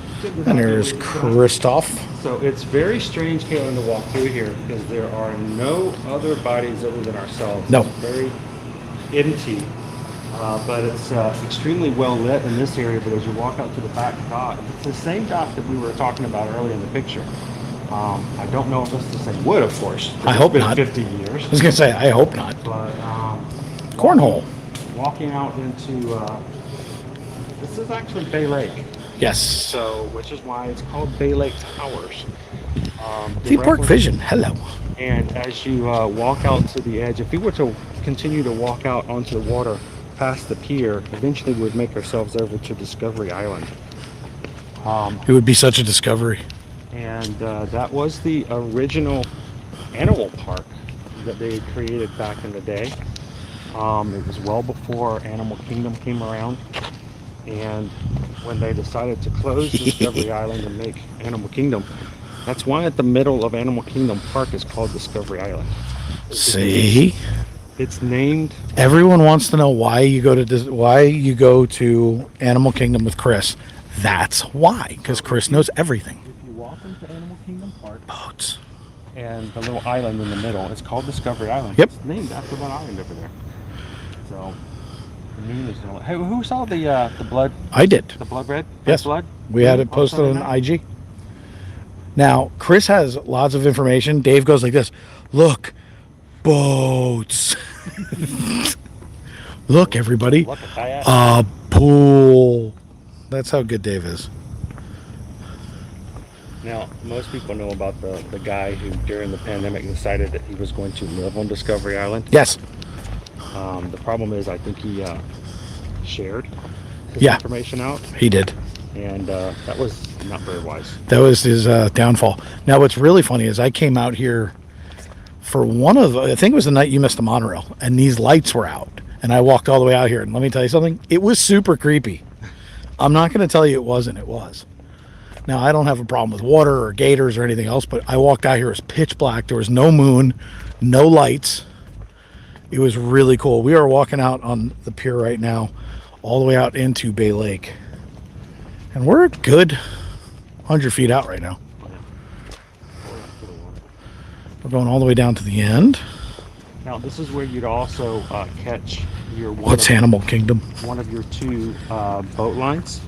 And there's Christoph. So it's very strange, Caitlin, to walk through here because there are no other bodies other than ourselves. No. It's very empty, but it's extremely well lit in this area. But as you walk out to the back dock, it's the same dock that we were talking about earlier in the picture. I don't know if it's the same wood, of course. I hope it's not. been 50 years. I was going to say, I hope not. But Cornhole. walking out into this is actually Bay Lake. Yes. So, which is why it's called Bay Lake Towers. Theme Park Vision. Hello. And as you walk out to the edge, if we were to continue to walk out onto the water past the pier, eventually we'd make ourselves over to Discovery Island. It would be such a discovery. And that was the original animal park that they had created back in the day. It was well before Animal Kingdom came around. And when they decided to close Discovery Island and make Animal Kingdom, that's why at the middle of Animal Kingdom Park is called Discovery Island. See? It's named. Everyone wants to know why you go to Animal Kingdom with Chris. That's why, because Chris knows everything. If you walk into Animal Kingdom Park Boats. and the little island in the middle, it's called Discovery Island. Yep. It's named after that island over there. So, the name is. Hey, who saw the blood? I did. The blood red? Yes. Blood? We had it posted on IG. Now, Chris has lots of information. Dave goes like this. Look, boats. Look, everybody. Look at that. A pool. That's how good Dave is. Now, most people know about the guy who, during the pandemic, decided that he was going to live on Discovery Island. Yes. The problem is, I think he shared his Yeah. information out, He did. and that was not very wise. That was his downfall. Now, what's really funny is I came out here for I think it was the night you missed the monorail, and these lights were out. And I walked all the way out here, and let me tell you something. It was super creepy. I'm not going to tell you it wasn't. It was. Now, I don't have a problem with water or gators or anything else, but I walked out here. It was pitch black. There was no moon, no lights. It was really cool. We are walking out on the pier right now, all the way out into Bay Lake. And we're a good 100 feet out right now. We're going all the way down to the end. Now, this is where you'd also catch your What's Animal Kingdom? one of your two boat lines.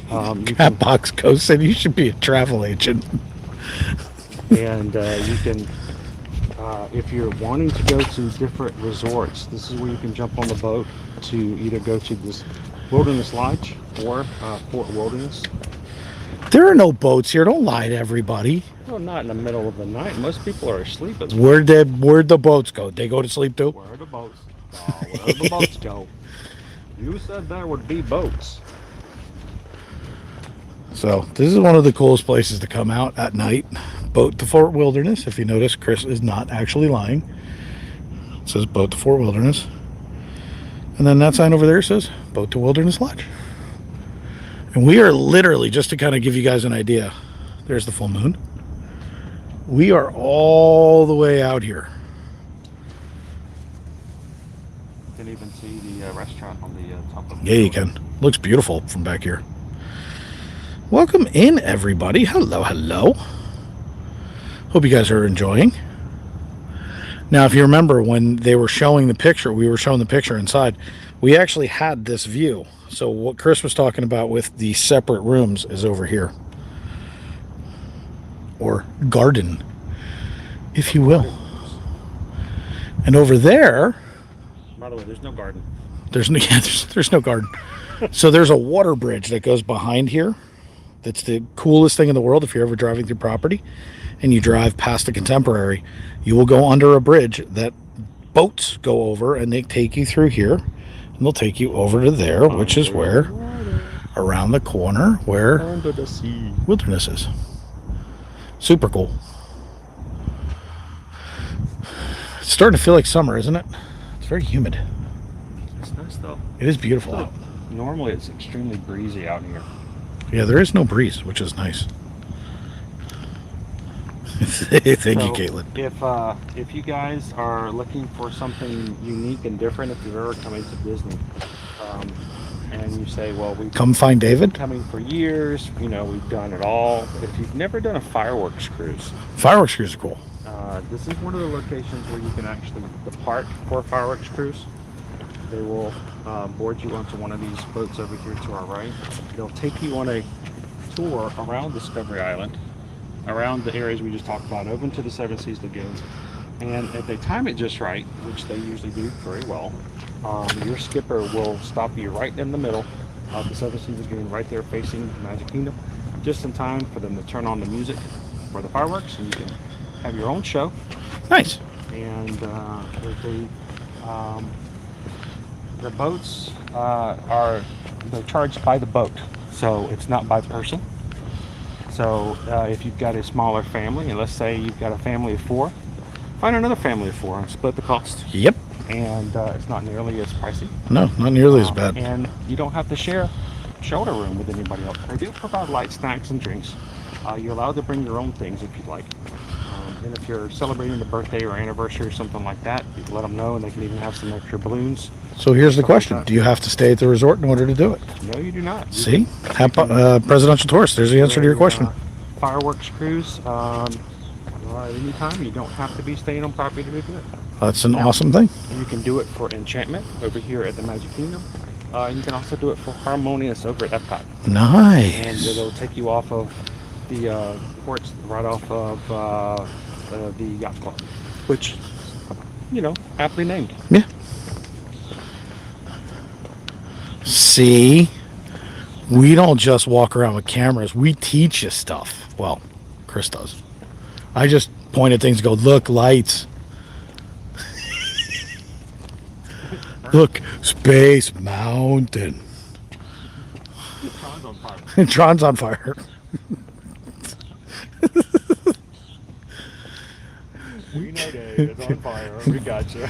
Cat Box Coast said you should be a travel agent. And you can if you're wanting to go to different resorts, this is where you can jump on the boat to either go to this Wilderness Lodge or Fort Wilderness. There are no boats here. Don't lie to everybody. Well, not in the middle of the night. Most people are asleep. Where'd the boats go? They go to sleep too? Where are the boats? Where the boats go? You said there would be boats. So this is one of the coolest places to come out at night. Boat to Fort Wilderness. If you notice, Chris is not actually lying. It says boat to Fort Wilderness. And then that sign over there says boat to Wilderness Lodge. And we are literally, just to kind of give you guys an idea, there's the full moon. We are all the way out here. You can even see the restaurant on the top of the Yeah, you can. Looks beautiful from back here. Welcome in, everybody. Hello, hello. Hope you guys are enjoying. Now, if you remember when they were showing the picture, we were showing the picture inside, we actually had this view. So what Chris was talking about with the separate rooms is over here. Or garden, if you will. And over there, by the way, there's no garden. there's no garden. So there's a water bridge that goes behind here. That's the coolest thing in the world. If you're ever driving through property and you drive past a Contemporary, you will go under a bridge that boats go over, and they take you through here, and they'll take you over to there, which is where, around the corner, where Under the sea. Wilderness is. Super cool. It's starting to feel like summer, isn't it? It's very humid. It's nice though. It is beautiful out. Normally it's extremely breezy out here. Yeah, there is no breeze, which is nice. Thank you, Caitlin. If you guys are looking for something unique and different, if you've ever come into Disney, and you say, well, we've Come find David. been coming for years, you know, we've done it all. But if you've never done a fireworks cruise, Fireworks cruise are cool. this is one of the locations where you can actually depart for a fireworks cruise. They will board you onto one of these boats over here to our right. They'll take you on a tour around Discovery Island, around the areas we just talked about, over to the Seven Seas Lagoon. And if they time it just right, which they usually do very well, your skipper will stop you right in the middle of the Seven Seas Lagoon, right there facing the Magic Kingdom, just in time for them to turn on the music for the fireworks, and you can have your own show. Nice. And the boats they're charged by the boat, so it's not by person. So if you've got a smaller family, and let's say you've got a family of 4, find another family of 4 and split the cost. Yep. And it's not nearly as pricey. No, not nearly as bad. And you don't have to share shoulder room with anybody else. They do provide light snacks and drinks. You're allowed to bring your own things if you'd like. And if you're celebrating a birthday or anniversary or something like that, you can let them know, and they can even have some extra balloons. So here's the question. Do you have to stay at the resort in order to do it? No, you do not. See? Presidential tourist. There's the answer to your question. Fireworks cruise, anytime. You don't have to be staying on property to do it. That's an awesome thing. You can do it for Enchantment over here at the Magic Kingdom. You can also do it for Harmonious over at Epcot. And Nice. it'll take you off of the ports, right off of the Yacht Club, which, you know, aptly named. Yeah. See? We don't just walk around with cameras. We teach you stuff. Well, Chris does. I just point at things and go, look, lights. Look, Space Mountain. Tron's on fire. Tron's on fire. We know Dave, it's on fire. We got you.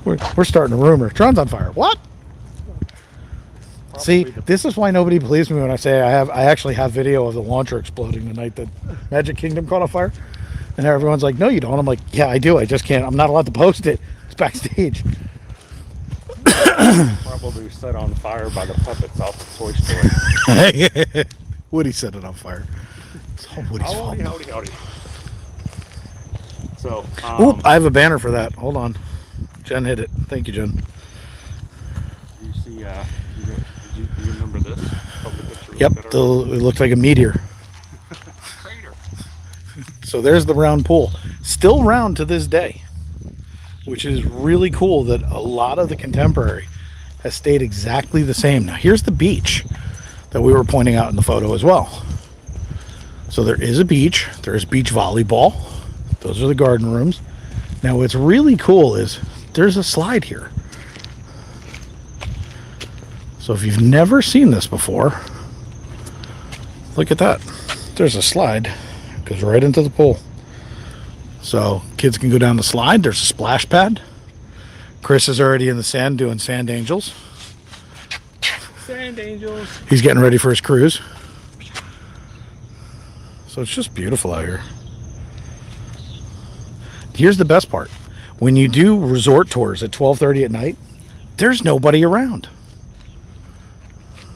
We're starting a rumor. Tron's on fire. What? See, this is why nobody believes me when I say I actually have video of the launcher exploding the night that Magic Kingdom caught on fire. And everyone's like, no, you don't. I'm like, yeah, I do. I just can't. I'm not allowed to post it. It's backstage. Probably set on fire by the puppets off the Toy Story. Woody set it on fire. It's all Woody's fault. Howdy. So, Oop, I have a banner for that. Hold on. Jen hit it. Thank you, Jen. you see, you remember this? Yep, it looked like a meteor. Crater. So there's the round pool. Still around to this day, which is really cool that a lot of the contemporary has stayed exactly the same. Now here's the beach that we were pointing out in the photo as well. So there is a beach, there's beach volleyball, those are the garden rooms. Now what's really cool is there's a slide here. So if you've never seen this before, look at that. There's a slide, goes right into the pool. So kids can go down the slide. There's a splash pad. Chris is already in the sand doing sand angels. Sand angels. He's getting ready for his cruise. So it's just beautiful out here. Here's the best part. When you do resort tours at 12:30 at night, there's nobody around.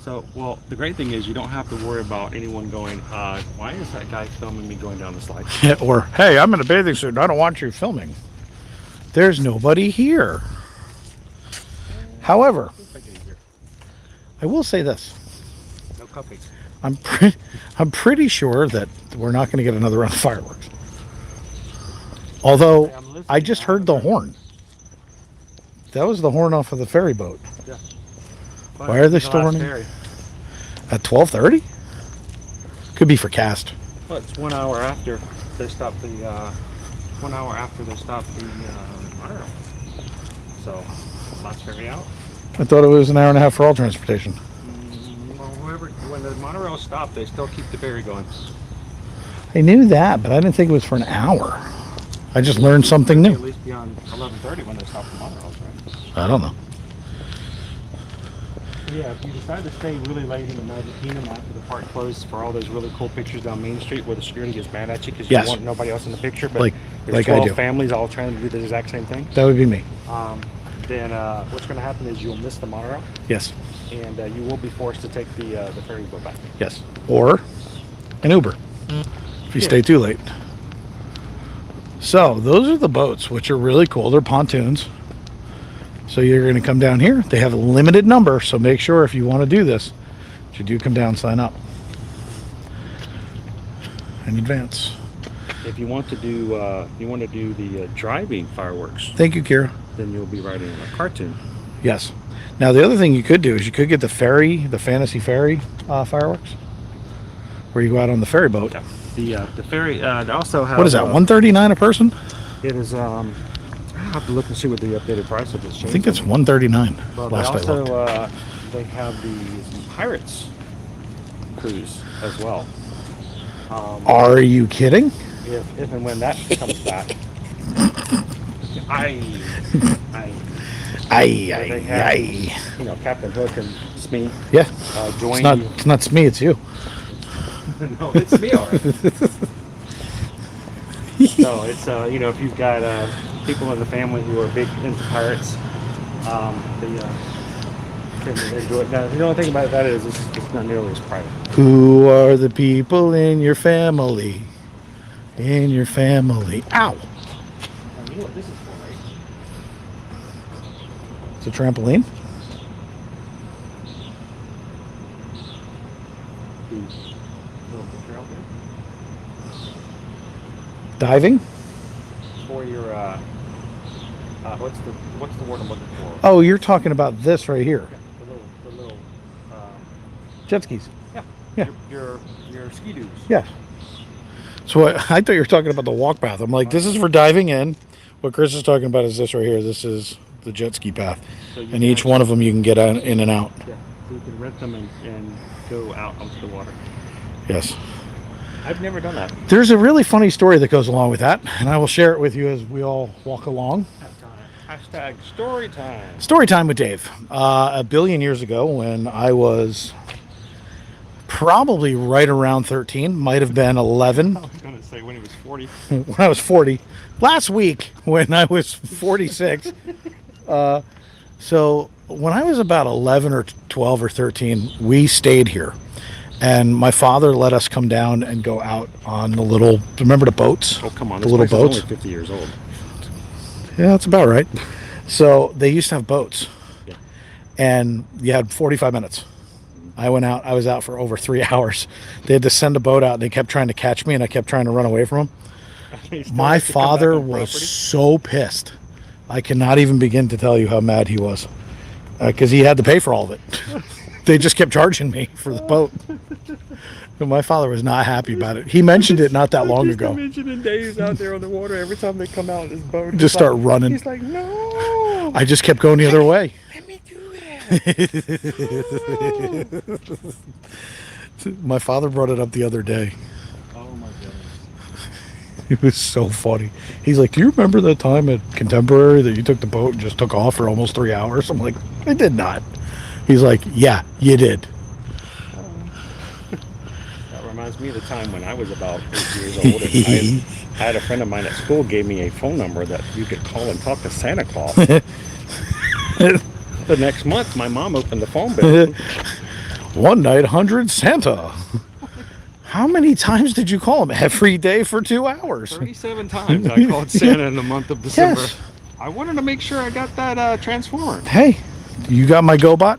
So, well, the great thing is you don't have to worry about anyone going, why is that guy filming me going down the slide? Or, hey, I'm in a bathing suit and I don't want you filming. There's nobody here. However, I will say this. No cupcakes. I'm pretty sure that we're not going to get another round of fireworks. Although, I just heard the horn. That was the horn off of the ferry boat. Yeah. Why are they still running? At 12:30? Could be for cast. Well, it's 1 hour after they stopped the, monorail. So, last ferry out. I thought it was an hour and a half for all transportation. Well, when the monorail stopped, they still keep the ferry going. I knew that, but I didn't think it was for an hour. I just learned something At new. least beyond 11:30 when they stop the monorails, right? I don't know. Yeah, if you decide to stay really late in the Magic Kingdom after the park closes for all those really cool pictures down Main Street where the security gets mad at you because Yes. you want nobody else in the picture, but Like there's I 12 do. families all trying to do the exact same thing, That would be me. then what's going to happen is you'll miss the monorail Yes. and you will be forced to take the ferry boat back. Yes. Or an Uber if you stay too late. So those are the boats, which are really cool. They're pontoons. So you're going to come down here. They have a limited number, so make sure if you want to do this, that you do come down, sign up in advance. If you want to do the driving fireworks, Thank you, Kira. then you'll be riding a cartoon. Yes. Now the other thing you could do is you could get the ferry, the Fantasy Ferry fireworks, where you go out on the ferry boat. Yeah. The ferry they also have What is that? $139 a person? It is I have to look and see what the updated price of this I change. think it's $139. Well, they Last I also looked. they have the Pirates cruise as well. Are you kidding? If and when that comes back, Aye, they aye, have, aye. you know, Captain Hook and Smee Yeah. join It's not. you. It's not me. It's you. No, it's me, all right. So it's you know, if you've got people in the family who are big into pirates, they do it. Now, the only thing about that is it's not nearly as private. Who are the people in your family? In your family. Ow! You know what this is for, right? It's a trampoline. The little picture out there Diving. for your what's the word I'm looking for? Oh, you're talking about this right here. Yeah, the little Jet skis. yeah Yeah. your ski doos. Yeah. So I thought you were talking about the walk path. I'm like, this is for diving in. What Chris is talking about is this right here. This is the jet ski path. So you And can each one of them you can get in and out. Yeah, so you can rent them and go out onto the water. Yes. I've never done that. There's a really funny story that goes along with that, and I will share it with you as we all walk along. Hashtag story time. Story time with Dave. A billion years ago, when I was probably right around 13, might have been 11. I was going to say when he was 40. When I was 40. Last week, when I was 46. So when I was about 11 or 12 or 13, we stayed here. And my father let us come down and go out on the little, remember the boats? Oh, come on. The This little place boats? is only 50 years old. Yeah, that's about right. So they used to have boats. Yeah. And you had 45 minutes. I was out for over 3 hours. They had to send a boat out and they kept trying to catch me and I kept trying to run away from them. They still My let you come back father on was property? so pissed. I cannot even begin to tell you how mad he was. Because he had to pay for all of it. They just kept charging me for the boat. But my father was not happy about it. He mentioned it not that long ago. Mentioning Dave's out there on the water every time they come out in his boat. Just start running. He's like, no. I just kept going the other way. Let me do that. My father brought it up the other day. Oh my goodness. It was so funny. He's like, do you remember that time at Contemporary that you took the boat and just took off for almost 3 hours? I'm like, I did not. He's like, yeah, you did. That reminds me of the time when I was about 8 years old. And I had a friend of mine at school gave me a phone number that you could call and talk to Santa Claus. The next month, my mom opened the phone bill. 1-900 Santa. How many times did you call him? Every day for 2 hours. 37 times I called Santa in the month of December. Yes. I wanted to make sure I got that transformer. Hey, you got my GoBot?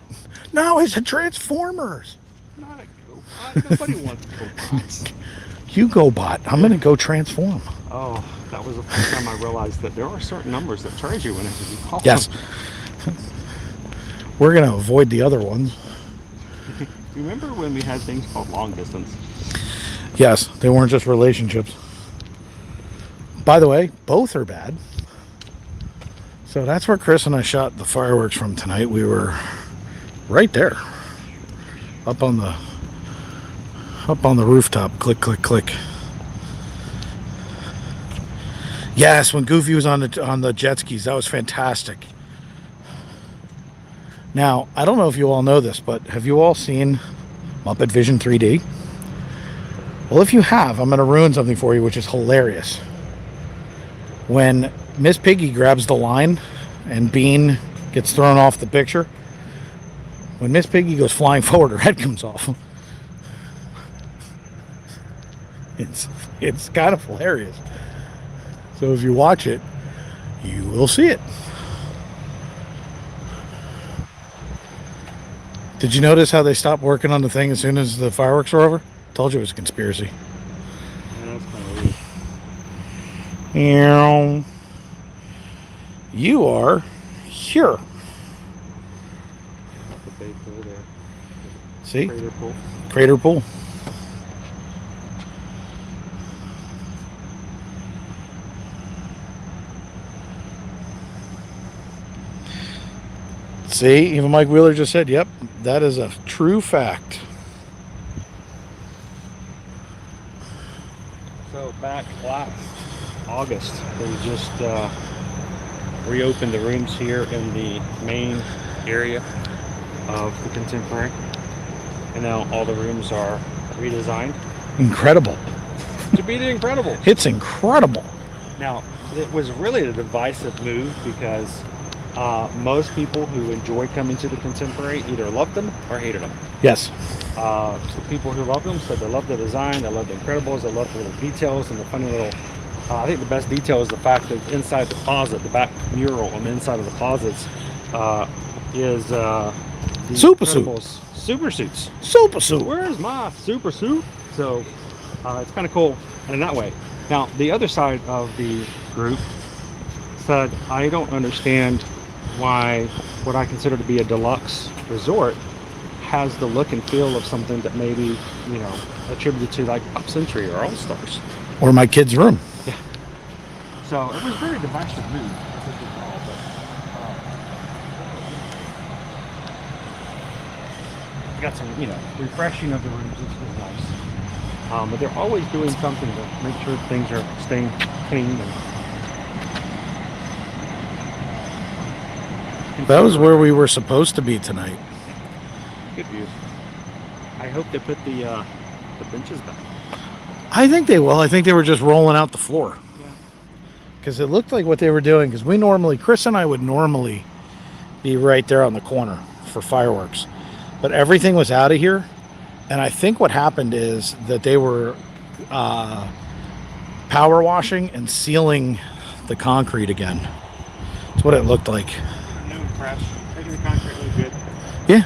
No, it's a Transformers. Not a GoBot. Nobody wants GoBots. You GoBot. I'm going to go transform. Oh, that was the first time I realized that there are certain numbers that charge you whenever you call Yes. them. We're going to avoid the other ones. Remember when we had things called long distance? Yes, they weren't just relationships. By the way, both are bad. So that's where Chris and I shot the fireworks from tonight. We were right there. Up on the rooftop. Click, click, click. Yes, when Goofy was on the jet skis, that was fantastic. Now, I don't know if you all know this, but have you all seen Muppet Vision 3D? Well, if you have, I'm going to ruin something for you, which is hilarious. When Miss Piggy grabs the line and Bean gets thrown off the picture, when Miss Piggy goes flying forward, her head comes off. It's kind of hilarious. So if you watch it, you will see it. Did you notice how they stopped working on the thing as soon as the fireworks were over? Told you it was a conspiracy. Yeah, that's kind of weird. You are here. The big pool there. See? Crater pool. Crater pool. See, even Mike Wheeler just said, yep, that is a true fact. So back last August, they just reopened the rooms here in the main area of the Contemporary. And now all the rooms are redesigned Incredible. to be the incredible. It's incredible. Now, it was really a divisive move because most people who enjoy coming to the Contemporary either loved them or hated them. Yes. So people who love them said they love the design, they love the Incredibles, they love the little details and the funny little. I think the best detail is the fact that inside the closet, the back mural on the inside of the closets, is the Super suit. Incredibles super suits. Super suit. Where's my super suit? So it's kind of cool in that way. Now, the other side of the group said, I don't understand why what I consider to be a deluxe resort has the look and feel of something that maybe, you know, attributed to like Pop Century or All Stars. Or my kid's room. Yeah. So it was very divisive move. Got some, you know, refreshing of the rooms, which was nice. But they're always doing something to make sure things are staying clean. And That was where we were supposed to be tonight. good view. I hope they put the benches back. I think they will. I think they were just rolling out the floor. Yeah. Because it looked like what they were doing, because we normally, Chris and I would normally be right there on the corner for fireworks. But everything was out of here. And I think what happened is that they were power washing and sealing the concrete again. That's what it looked like. No crash. Making the concrete look good. Yeah.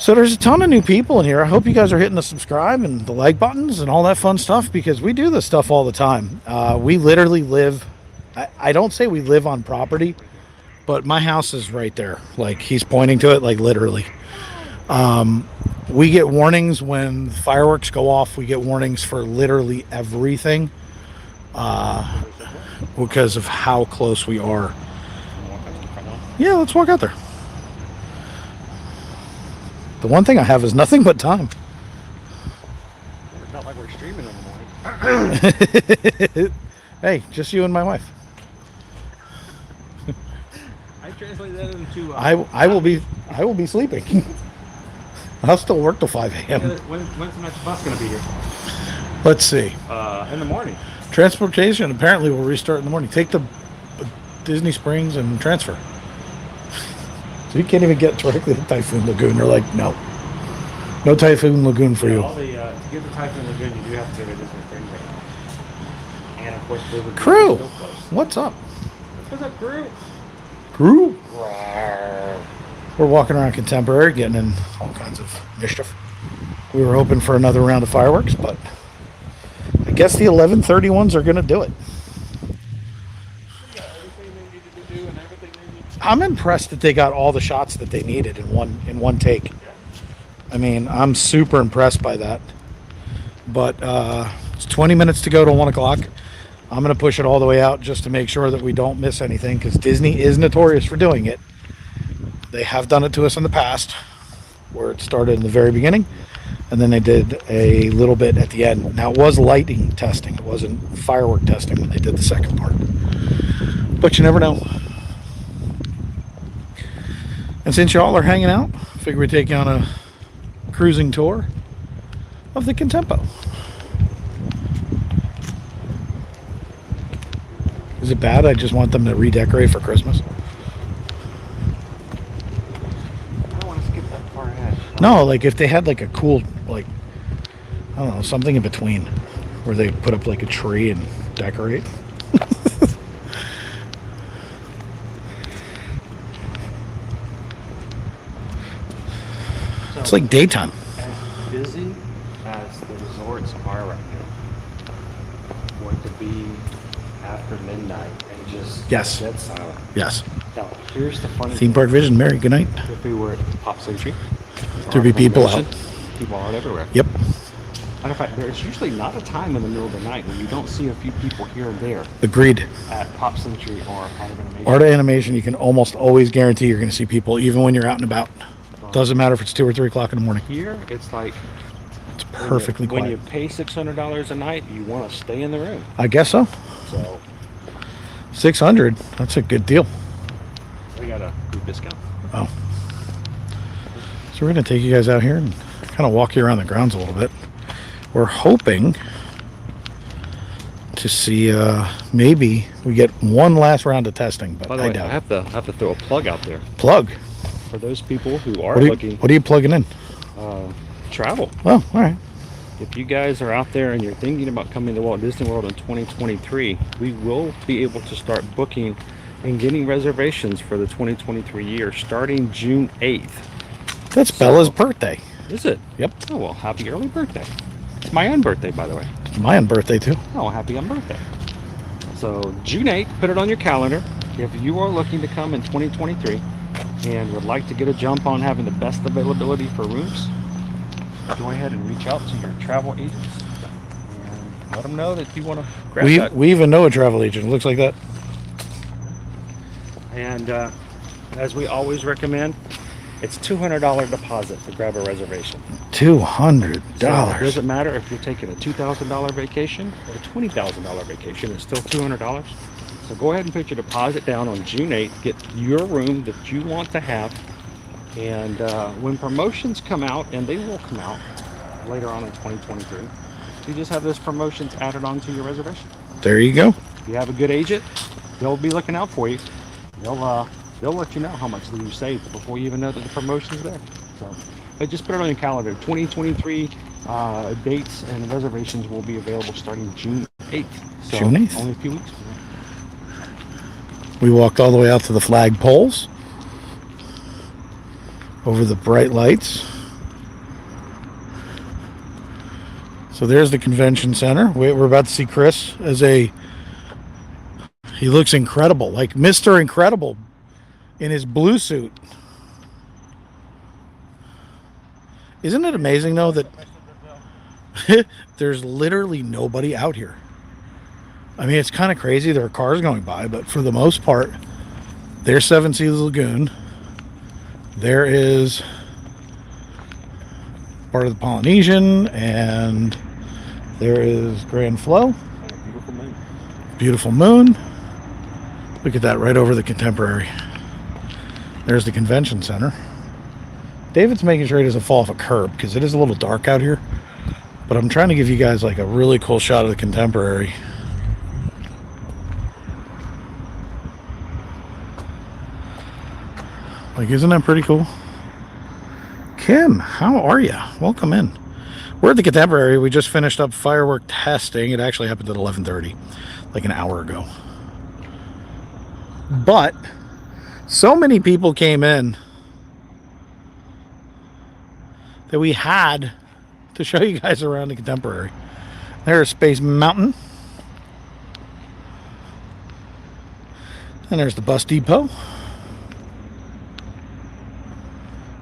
So there's a ton of new people in here. I hope you guys are hitting the subscribe and the like buttons and all that fun stuff, because we do this stuff all the time. We literally live, I don't say we live on property, but my house is right there. Like, he's pointing to it, like literally. We get warnings when fireworks go off. We get warnings for literally everything, because of how close we are. Yeah, let's walk out there. The one thing I have is nothing but time. It's not like we're streaming in the morning. Hey, just you and my wife. I translate that into. I will be sleeping. I'll still work till 5 a.m. When's the next bus going to be here? Let's see. In the morning. Transportation apparently will restart in the morning. Take the Disney Springs and transfer. So you can't even get directly to Typhoon Lagoon. They're like, no Typhoon Lagoon for you. All the, to get the Typhoon Lagoon, you do have to go to Disney Springs. And of course, Crew, what's up? What's up, Crew? Crew. We're walking around Contemporary, getting in all kinds of mischief. We were hoping for another round of fireworks, but I guess the 11:31s are going to do it. I'm impressed that they got all the shots that they needed in one take. I mean, I'm super impressed by that. But it's 20 minutes to go to 1 o'clock. I'm going to push it all the way out just to make sure that we don't miss anything, because Disney is notorious for doing it. They have done it to us in the past, where it started in the very beginning, and then they did a little bit at the end. Now, it was lighting testing. It wasn't firework testing when they did the second part. But you never know. And since y'all are hanging out, I figure we take you on a cruising tour of the Contempo. Is it bad? I just want them to redecorate for Christmas. I don't want to skip that far ahead. No, like if they had like a cool, like, I don't know, something in between where they put up like a tree and decorate. It's like daytime. As busy as the resorts are right now, going to be after midnight and just Yes. dead silent. Yes. Now, here's the funny Theme Park Vision, Mary, good night. If we were at Pop Century, There'd be people out. People out everywhere. Yep. Matter of fact, there's usually not a time in the middle of the night when you don't see a few people here and there Agreed. at Pop Century or Art of Animation. Art of Animation, you can almost always guarantee you're going to see people even when you're out and about. Doesn't matter if it's 2 or 3 o'clock in the morning. Here, it's like It's perfectly when you quiet. pay $600 a night, you want to stay in the room. I guess so. So 600. That's a good deal. we got a group discount. Oh. So we're going to take you guys out here and kind of walk you around the grounds a little bit. We're hoping to see maybe we get one last round of testing, but By the I way, I doubt it. have to throw a plug out there Plug. for those people who are What looking are you plugging in? travel. Oh, all right. If you guys are out there and you're thinking about coming to Walt Disney World in 2023, we will be able to start booking and getting reservations for the 2023 year starting June 8th. That's Bella's birthday. Is it? Yep. Oh, well, happy early birthday. It's my own birthday, by the way. It's my own birthday, too. Oh, happy on birthday. So June 8th, put it on your calendar. If you are looking to come in 2023 and would like to get a jump on having the best availability for rooms, go ahead and reach out to your travel agents and let them know that you want to grab that. We even know a travel agent. It looks like that. And as we always recommend, it's $200 deposit to grab a reservation. $200. So it doesn't matter if you're taking a $2,000 vacation or a $20,000 vacation, it's still $200. So go ahead and put your deposit down on June 8th, get your room that you want to have, and when promotions come out, and they will come out later on in 2023, you just have those promotions added onto your reservation. There you go. If you have a good agent, they'll be looking out for you. They'll let you know how much you saved before you even know that the promotion's there. So, but just put it on your calendar. 2023 dates and reservations will be available starting June 8th. So June 8th. only a few weeks from now. We walked all the way out to the flag poles, over the bright lights, So there's the convention center. We're about to see Chris as he looks incredible, like Mr. Incredible in his blue suit. Isn't it amazing though that there's literally nobody out here? I mean, it's kind of crazy. There are cars going by, but for the most part, there's Seven Seas Lagoon. There is part of the Polynesian, and there is Grand Flow. Beautiful moon. Beautiful moon. Look at that right over the Contemporary. There's the convention center. David's making sure he doesn't fall off a curb because it is a little dark out here. But I'm trying to give you guys like a really cool shot of the Contemporary. Like, isn't that pretty cool? Kim, how are you? Welcome in. We're at the Contemporary. We just finished up firework testing. It actually happened at 11:30, like an hour ago. But so many people came in that we had to show you guys around the Contemporary. There's Space Mountain. And there's the bus depot.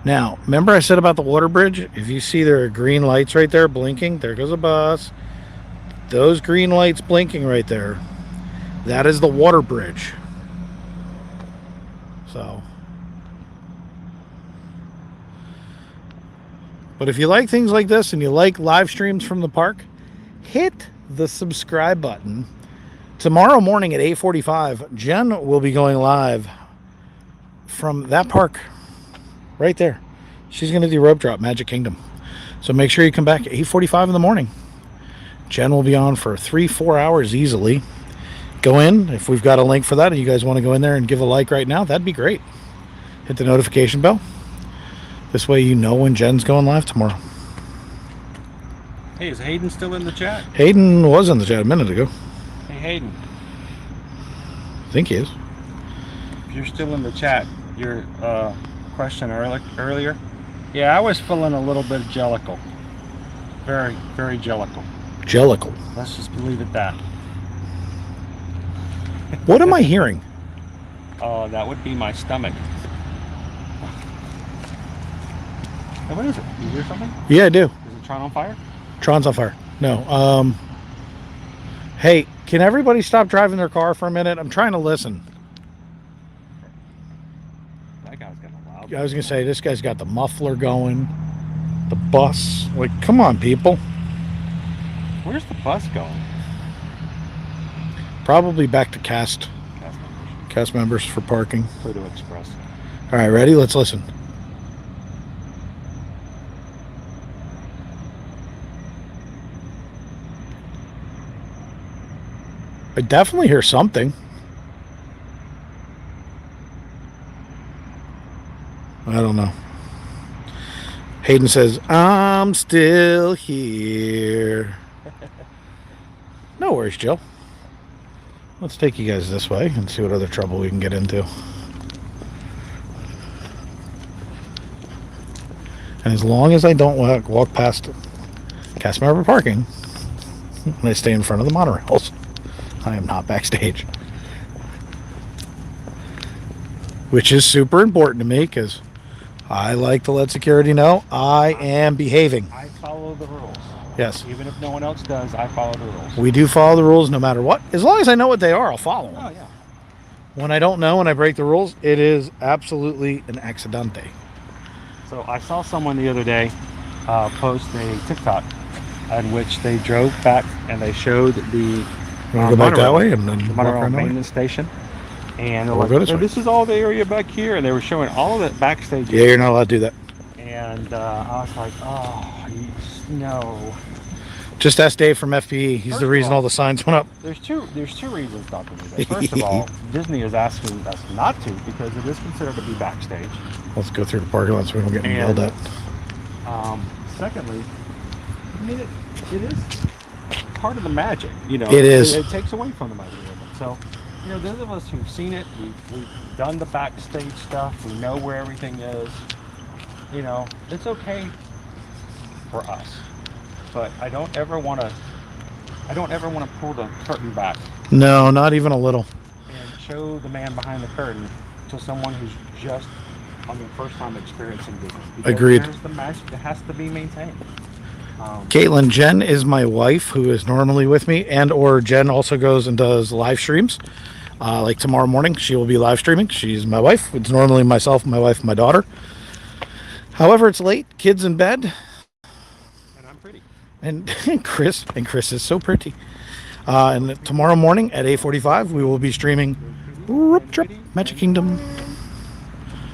Now, remember I said about the water bridge? If you see there are green lights right there blinking, there goes a bus. Those green lights blinking right there, that is the water bridge. So, but if you like things like this and you like live streams from the park, hit the subscribe button. Tomorrow morning at 8:45, Jen will be going live from that park right there. She's going to do rope drop Magic Kingdom. So make sure you come back at 8:45 in the morning. Jen will be on for 3-4 hours easily. Go in. If we've got a link for that and you guys want to go in there and give a like right now, that'd be great. Hit the notification bell. This way you know when Jen's going live tomorrow. Hey, is Hayden still in the chat? Hayden was in the chat a minute ago. Hey, Hayden. I think he is. If you're still in the chat, your question earlier. Yeah, I was feeling a little bit jellical. Very, very jellical. Jellical. Let's just leave it that. What am I hearing? Oh, that would be my stomach. Hey, what is it? You hear something? Yeah, I do. Is it Tron on fire? Tron's on fire. No. Hey, can everybody stop driving their car for a minute? I'm trying to listen. That guy's got a loud. I was going to say, this guy's got the muffler going. The bus. Like, come on, people. Where's the bus going? Probably back to cast members for parking. Pluto Express. All right, ready? Let's listen. I definitely hear something. I don't know. Hayden says, I'm still here. No worries, Jill. Let's take you guys this way and see what other trouble we can get into. And as long as I don't walk past cast member parking, and I stay in front of the monorails, I am not backstage. Which is super important to me because I like to let security know I am behaving. I follow the rules. Yes. Even if no one else does, I follow the rules. We do follow the rules no matter what. As long as I know what they are, I'll follow them. Oh, yeah. When I don't know and I break the rules, it is absolutely an accidente. So I saw someone the other day post a TikTok in which they drove back and they showed the You want to go back that way and then the walk monorail around that way? maintenance station. And they're We'll like, go this "Oh, way." this is all the area back here. And they were showing all of it backstage. Yeah, you're not allowed to do that. And I was like, oh, no. Just ask Dave from FPE. He's the reason all the signs went up. There's two reasons not to do that. First of all, Disney is asking us not to because it is considered to be backstage. Let's go through the parking lot so we don't get yelled at. Secondly, I mean, it is part of the magic, you know. It is. It takes away from the magic of it. So, you know, those of us who've seen it, we've done the backstage stuff, we know where everything is. You know, it's okay for us. but I don't ever want to pull the curtain back No, not even a little. and show the man behind the curtain to someone who's just on their first time experiencing Disney. Because Agreed. There's the magic that has to be maintained. Caitlin, Jen is my wife, who is normally with me, and or Jen also goes and does live streams. Like tomorrow morning, she will be live streaming. She's my wife. It's normally myself, my wife, and my daughter. However, it's late, kids in bed, And I'm pretty. and Chris is so pretty. And tomorrow morning at 8:45, we will be streaming Rope Trip Magic Kingdom.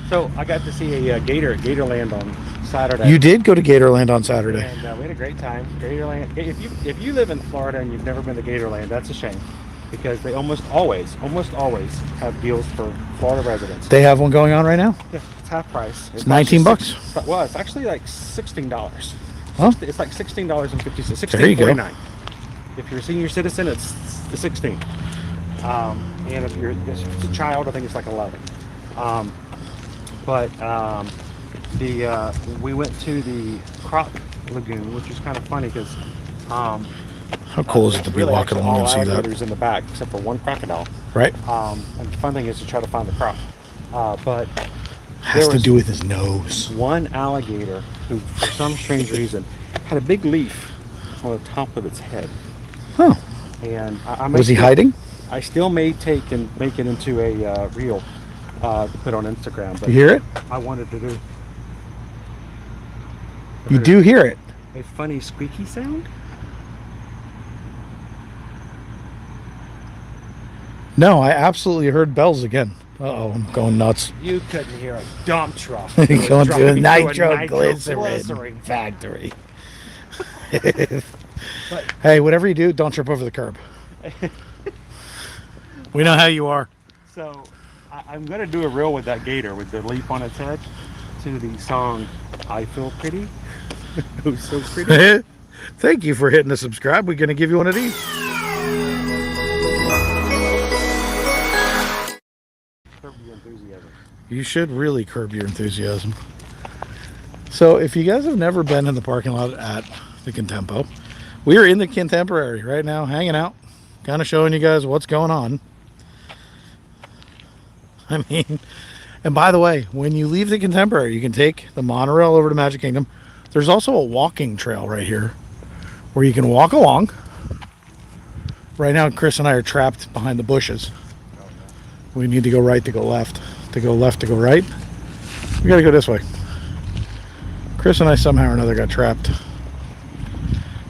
So I got to see a gator at Gatorland on Saturday. You did go to Gatorland on Saturday. And we had a great time. Gatorland. If you live in Florida and you've never been to Gatorland, that's a shame, because they almost always have deals for Florida residents. They have one going on right now. Yeah, it's half price. It's $19. Well, it's actually like $16. Huh? It's like $16.50. There you go. $16.49. If you're a senior citizen, it's the 16. And if it's a child, I think it's like 11. We went to the Croc Lagoon, which is kind of funny because How cool is it to be really walking actually along all and see that? alligators in the back, except for one crocodile. Right? And the fun thing is to try to find the croc. But Has there to was do with his nose. one alligator who, for some strange reason, had a big leaf on the top of its head. Huh. And Was he hiding? I still may take and make it into a reel to put on Instagram. But You hear it? I wanted to do. You do hear it. A funny squeaky sound. No, I absolutely heard bells again. Uh-oh, I'm going nuts. You couldn't hear a dump truck. Going to a Dropping nitroglycerin factory. Hey, whatever you do, don't trip over the curb. We know how you are. So I'm going to do a reel with that gator with the leaf on its head to the song I Feel Pretty. Who's so pretty? Thank you for hitting the subscribe. We're going to give you one of these. Curb your enthusiasm. You should really curb your enthusiasm. So if you guys have never been in the parking lot at the Contempo, we are in the Contemporary right now, hanging out, kind of showing you guys what's going on. I mean, and by the way, when you leave the Contemporary, you can take the monorail over to Magic Kingdom. There's also a walking trail right here where you can walk along. Right now, Chris and I are trapped behind the bushes. We need to go right to go left, to go left to go right. We gotta go this way. Chris and I somehow or another got trapped.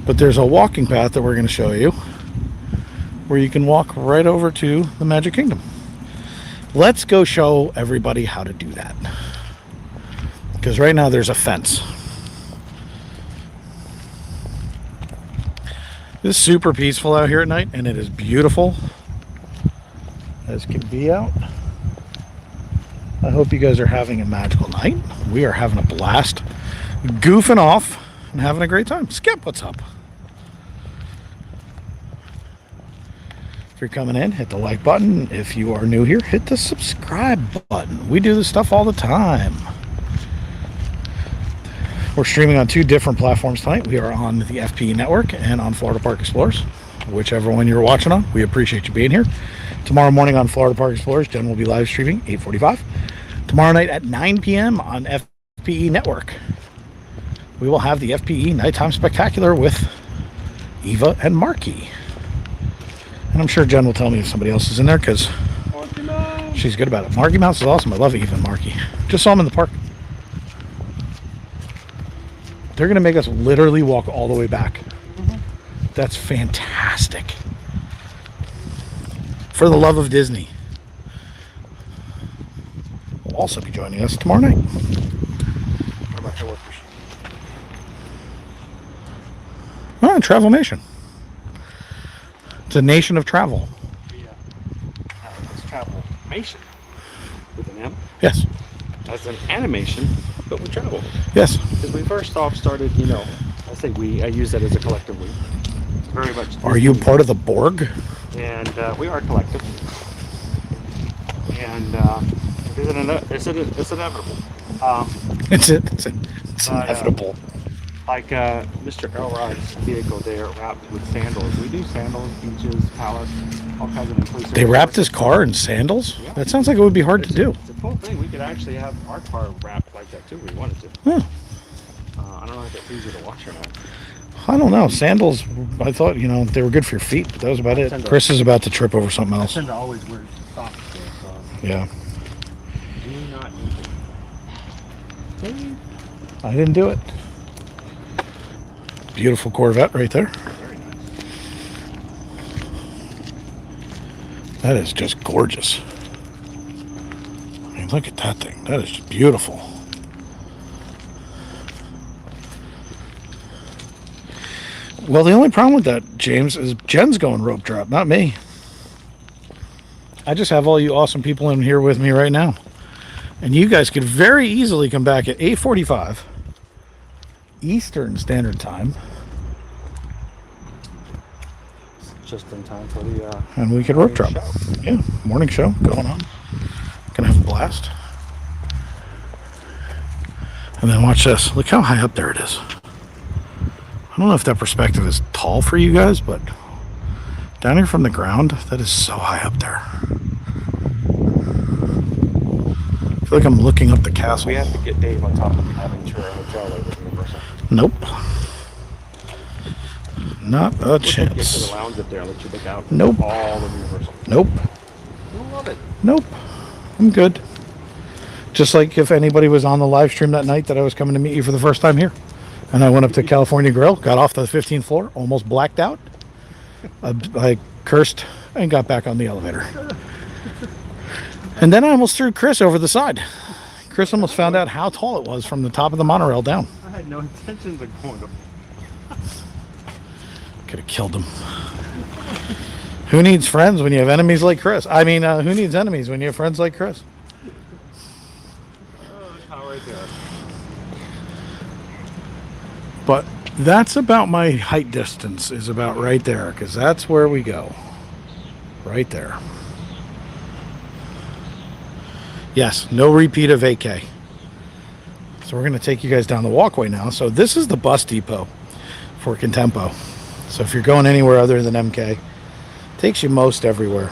But there's a walking path that we're going to show you where you can walk right over to the Magic Kingdom. Let's go show everybody how to do that. Because right now there's a fence. It's super peaceful out here at night, and it is beautiful as can be out. I hope you guys are having a magical night. We are having a blast, goofing off and having a great time. Skip, what's up? If you're coming in, hit the like button. If you are new here, hit the subscribe button. We do this stuff all the time. We're streaming on 2 different platforms tonight. We are on the FPE Network and on Florida Park Explorers. Whichever one you're watching on, we appreciate you being here. Tomorrow morning on Florida Park Explorers, Jen will be live streaming 8:45. Tomorrow night at 9 p.m. on FPE Network, we will have the FPE Nighttime Spectacular with Eva and Marky. And I'm sure Jen will tell me if somebody else is in there because she's good about it. Marky Mouse is awesome. I love Eva and Marky. Just saw them in the park. They're going to make us literally walk all the way back. That's fantastic. For the love of Disney. Will also be joining us tomorrow night. What about your workers? Oh, Travel Nation. It's a nation of travel. It's Travelmation with an M. Yes. As an animation, but with travel. Yes. Because we first off started, I say we, I use that as a collective we. Very much. Are you part of the Borg? And we are collective. And it's inevitable. It's inevitable. Like Mr. Elrod's vehicle there wrapped with sandals. We do sandals, beaches, pallets, all kinds of inclusive. They wrapped his car in sandals? Yeah. That sounds like it would be hard to do. It's a cool thing. We could actually have our car wrapped like that too if we wanted to. Huh. I don't know if that's easy to wash or not. I don't know. Sandals, I thought, they were good for your feet, but that was about it. Chris is about to trip over something I else. tend to always wear socks there, so Yeah. do not need it. I didn't do it. Beautiful Corvette right there. Very nice. That is just gorgeous. I mean, look at that thing. That is just beautiful. Well, the only problem with that, James, is Jen's going rope drop, not me. I just have all you awesome people in here with me right now. And you guys could very easily come back at 8:45 Eastern Standard Time. Just in time for the And we could rope drop. show. Yeah, morning show going on. Gonna have a blast. And then watch this. Look how high up there it is. I don't know if that perspective is tall for you guys, but down here from the ground, that is so high up there. I feel like I'm looking up the castle. We have to get Dave on top of having tour a hotel over at Universal. Nope. Not a We'll take you to chance. the lounge up there and let you look out. Nope. All of Universal. Nope. You'll love it. Nope. I'm good. Just like if anybody was on the live stream that night that I was coming to meet you for the first time here. And I went up to California Grill, got off the 15th floor, almost blacked out. I cursed and got back on the elevator. And then I almost threw Chris over the side. Chris almost found out how tall it was from the top of the monorail down. I had no intentions of going to. Could have killed him. Who needs friends when you have enemies like Chris? I mean, who needs enemies when you have friends like Chris? Oh, right there. But that's about my height distance, is about right there, because that's where we go. Right there. Yes, no repeat of AK. So we're going to take you guys down the walkway now. So this is the bus depot for Contempo. So if you're going anywhere other than MK, takes you most everywhere.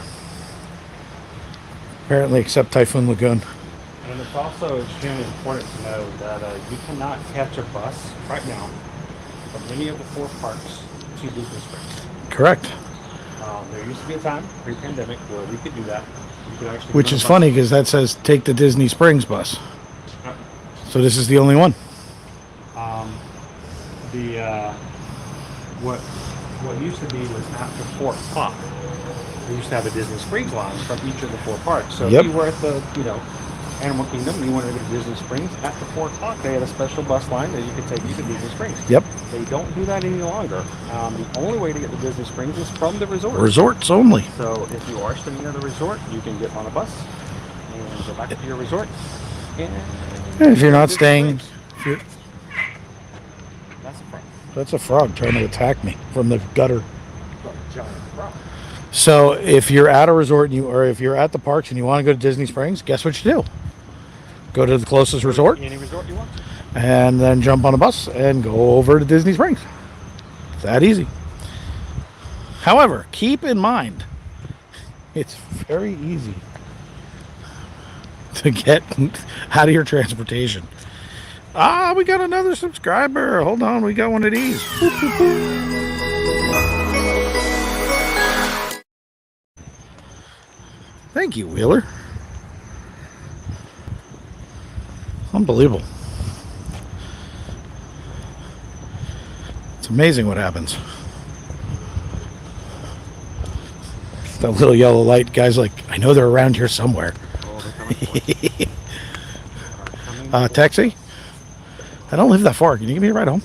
Apparently except Typhoon Lagoon. And it's also extremely important to know that you cannot catch a bus right now from any of the 4 parks to Disney Springs. Correct. There used to be a time pre-pandemic where we could do that. You could actually Which rent is a bus. funny because that says take the Disney Springs bus. Uh, So this is the only one. What used to be was after 4 o'clock. We used to have a Disney Springs line from each of the 4 parks. So Yep. if you were at the Animal Kingdom and you wanted to go to Disney Springs, after 4 o'clock they had a special bus line that you could take you to Disney Springs. Yep. They don't do that any longer. The only way to get to Disney Springs is from the resort. Resorts only. So if you are staying at a resort, you can get on a bus and go back to your resort. And If you're not Disney staying, Springs. if you're, That's a front. that's a frog trying to attack me from the gutter. Giant front. So if you're at a resort or if you're at the parks and you want to go to Disney Springs, guess what you do? Go to the closest resort Any resort you want to. and then jump on a bus and go over to Disney Springs. It's that easy. However, keep in mind, it's very easy to get out of your transportation. We got another subscriber. Hold on, we got one of these. Thank you, Wheeler. Unbelievable. It's amazing what happens. That little yellow light, guy's like, I know they're around here somewhere. Oh, they're coming for us. They're coming. Taxi? I don't live that far. Can you give me a ride home?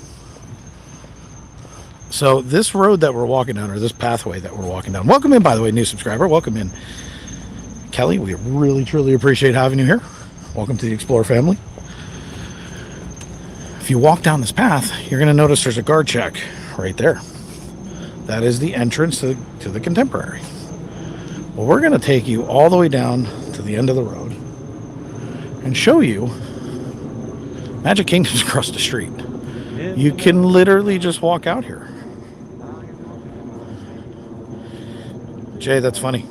So this road that we're walking down, or this pathway that we're walking down, welcome in, by the way, new subscriber. Welcome in. Kelly, we really, truly appreciate having you here. Welcome to the Explorer family. If you walk down this path, you're going to notice there's a guard check right there. That is the entrance to the Contemporary. Well, we're going to take you all the way down to the end of the road and show you Magic Kingdom's across the street. You can literally just walk out here. Jay, that's funny.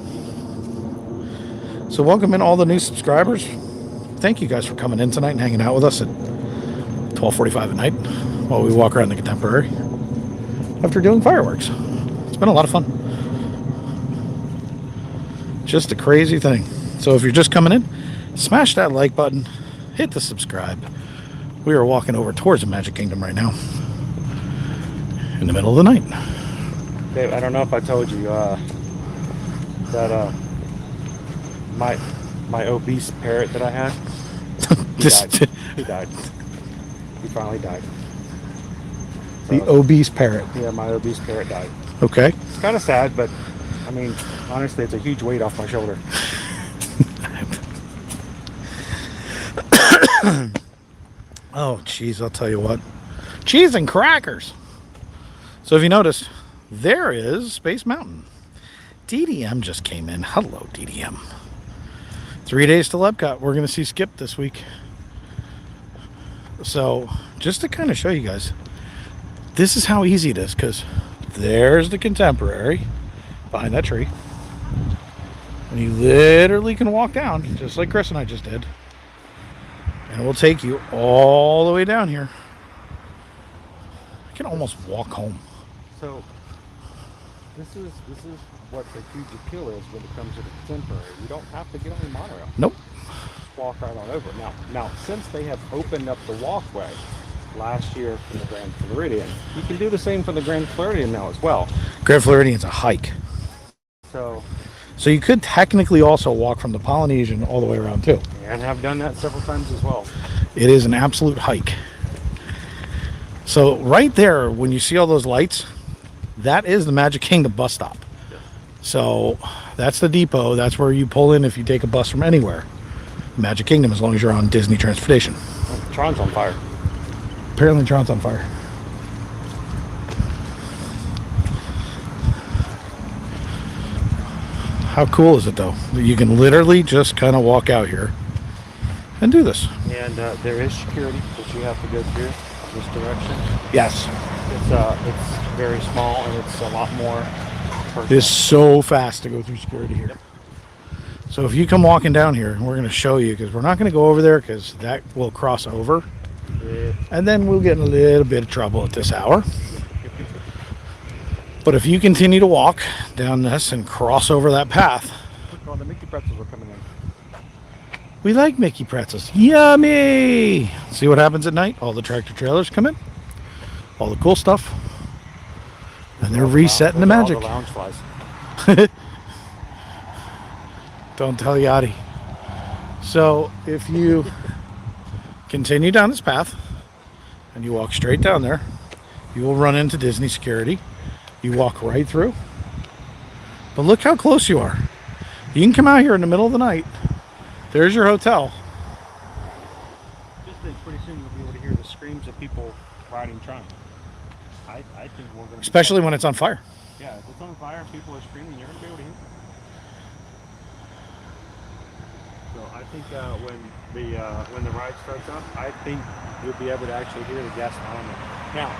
So welcome in all the new subscribers. Thank you guys for coming in tonight and hanging out with us at 12:45 at night while we walk around the Contemporary after doing fireworks. It's been a lot of fun. Just a crazy thing. So if you're just coming in, smash that like button, hit the subscribe. We are walking over towards the Magic Kingdom right now in the middle of the night. Dave, I don't know if I told you that my obese parrot that I had, he died. He died. He finally died. The obese parrot. Yeah, my obese parrot died. Okay. It's kind of sad, but I mean, honestly, it's a huge weight off my shoulder. Oh, geez, I'll tell you what. Cheese and crackers. So if you notice, there is Space Mountain. DDM just came in. Hello, DDM. 3 days till Epcot. We're going to see Skip this week. So just to kind of show you guys, this is how easy it is, because there's the Contemporary behind that tree. And you literally can walk down, just like Chris and I just did. And it will take you all the way down here. I can almost walk home. So this is what the huge appeal is when it comes to the Contemporary. You don't have to get on the monorail. Nope. Just walk right on over. Now, since they have opened up the walkway last year from the Grand Floridian, you can do the same for the Grand Floridian now as well. Grand Floridian's a hike. So you could technically also walk from the Polynesian all the way around too. and have done that several times as well. It is an absolute hike. So right there, when you see all those lights, that is the Magic Kingdom bus stop. So that's the depot. That's where you pull in if you take a bus from anywhere. Magic Kingdom, as long as you're on Disney Transportation. Tron's on fire. Apparently Tron's on fire. How cool is it though? You can literally just kind of walk out here and do this. And there is security that you have to go through this direction. Yes. It's very small and it's a lot more personal. It is so fast to go through security here. Yep. So if you come walking down here, we're going to show you, because we're not going to go over there because that will cross over. Yeah. And then we'll get in a little bit of trouble at this hour. But if you continue to walk down this and cross over that path. Look, all the Mickey pretzels are coming in. We like Mickey pretzels. Yummy! See what happens at night? All the tractor trailers come in. All the cool stuff. And they're resetting the magic. All the lounge flies. Don't tell Yachty. So if you continue down this path and you walk straight down there, you will run into Disney security. You walk right through. But look how close you are. You can come out here in the middle of the night. There's your hotel. Just think pretty soon you'll be able to hear the screams of people riding Tron. I think we're going to... Especially when it's on fire. Yeah, if it's on fire and people are screaming, you're going to be able to hear. So I think when the ride starts up, I think you'll be able to actually hear the guests on it. Now,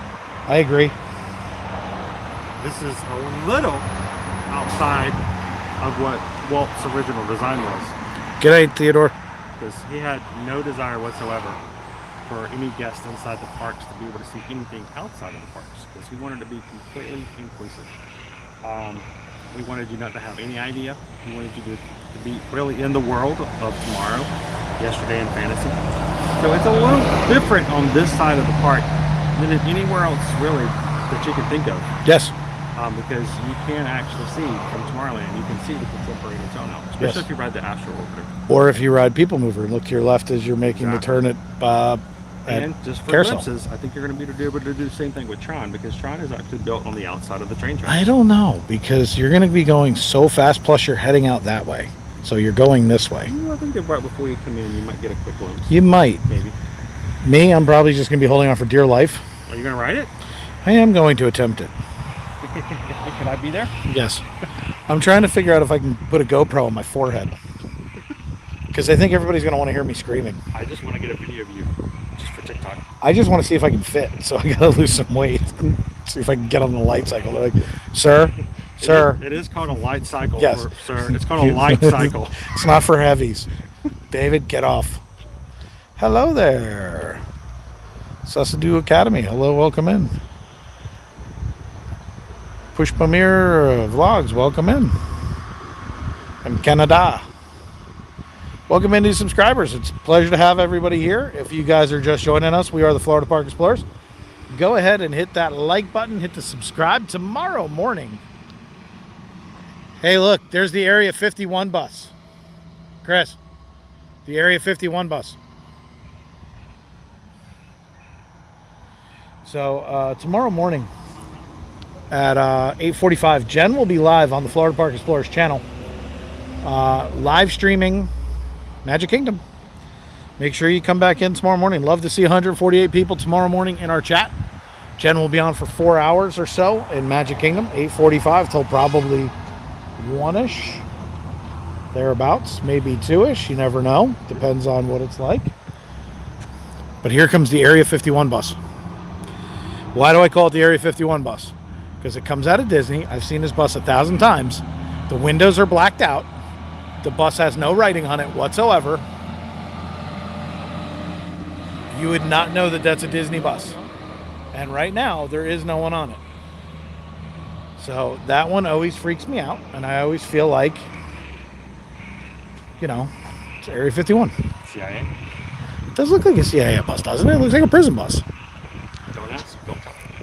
I agree. this is a little outside of what Walt's original design was, Good night, Theodore. because he had no desire whatsoever for any guest inside the parks to be able to see anything outside of the parks, because he wanted to be completely inclusive. We wanted you not to have any idea. We wanted you to be really in the world of tomorrow, yesterday, and fantasy. So it's a little different on this side of the park than anywhere else really that you can think of. Yes. Because you can actually see from Tomorrowland, you can see the Contemporary in its own now, especially Yes. if you ride the Astro Orbiter. Or if you ride People Mover, look to your left as you're making the turn at And just for Carousel. glimpses, I think you're going to be able to do the same thing with Tron, because Tron is actually built on the outside of the train tracks. I don't know, because you're going to be going so fast, plus you're heading out that way. So you're going this way. I think that right before you come in, you might get a quick glimpse. You might. Maybe. Me, I'm probably just going to be holding on for dear life. Are you going to ride it? I am going to attempt it. Can I be there? Yes. I'm trying to figure out if I can put a GoPro on my forehead. Because I think everybody's going to want to hear me screaming. I just want to get a video of you, just for TikTok. I just want to see if I can fit, so I gotta lose some weight. See if I can get on the light cycle. They're like, sir. It is called a light cycle, Yes. sir. It's called a light cycle. It's not for heavies. David, get off. Hello there. Susadu Academy. Hello, welcome in. Push Pamir Vlogs, welcome in. And Canada. Welcome in, new subscribers. It's a pleasure to have everybody here. If you guys are just joining us, we are the Florida Park Explorers. Go ahead and hit that like button, hit the subscribe tomorrow morning. Hey, look, there's the Area 51 bus. Chris, the Area 51 bus. So tomorrow morning at 8:45, Jen will be live on the Florida Park Explorers channel, live streaming Magic Kingdom. Make sure you come back in tomorrow morning. Love to see 148 people tomorrow morning in our chat. Jen will be on for 4 hours or so in Magic Kingdom, 8:45 till probably 1-ish, thereabouts, maybe 2-ish. You never know. Depends on what it's like. But here comes the Area 51 bus. Why do I call it the Area 51 bus? Because it comes out of Disney. I've seen this bus 1,000 times. The windows are blacked out. The bus has no writing on it whatsoever. You would not know that that's a Disney bus. And right now, there is no one on it. So that one always freaks me out. And I always feel like, you know, it's Area 51. CIA? It does look like a CIA bus, doesn't it? It looks like a prison bus. Don't ask. Go.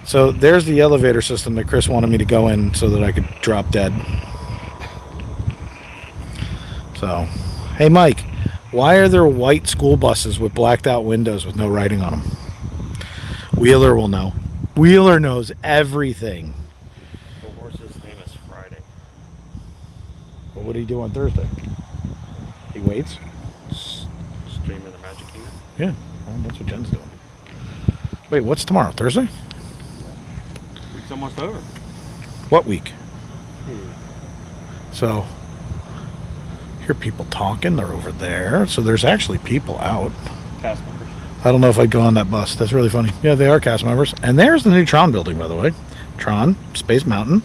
So there's the elevator system that Chris wanted me to go in so that I could drop dead. So, hey Mike, why are there white school buses with blacked out windows with no writing on them? Wheeler will know. Wheeler knows everything. The horse's name is Friday. Well, what do you do on Thursday? He waits? Streaming the Magic Kingdom. Yeah, well, that's what Jen's doing. Wait, what's tomorrow? Thursday? Week's almost over. What week? So, hear people talking. They're over there. So there's actually people out. Cast members. I don't know if I'd go on that bus. That's really funny. Yeah, they are cast members. And there's the new Tron building, by the way. Tron, Space Mountain.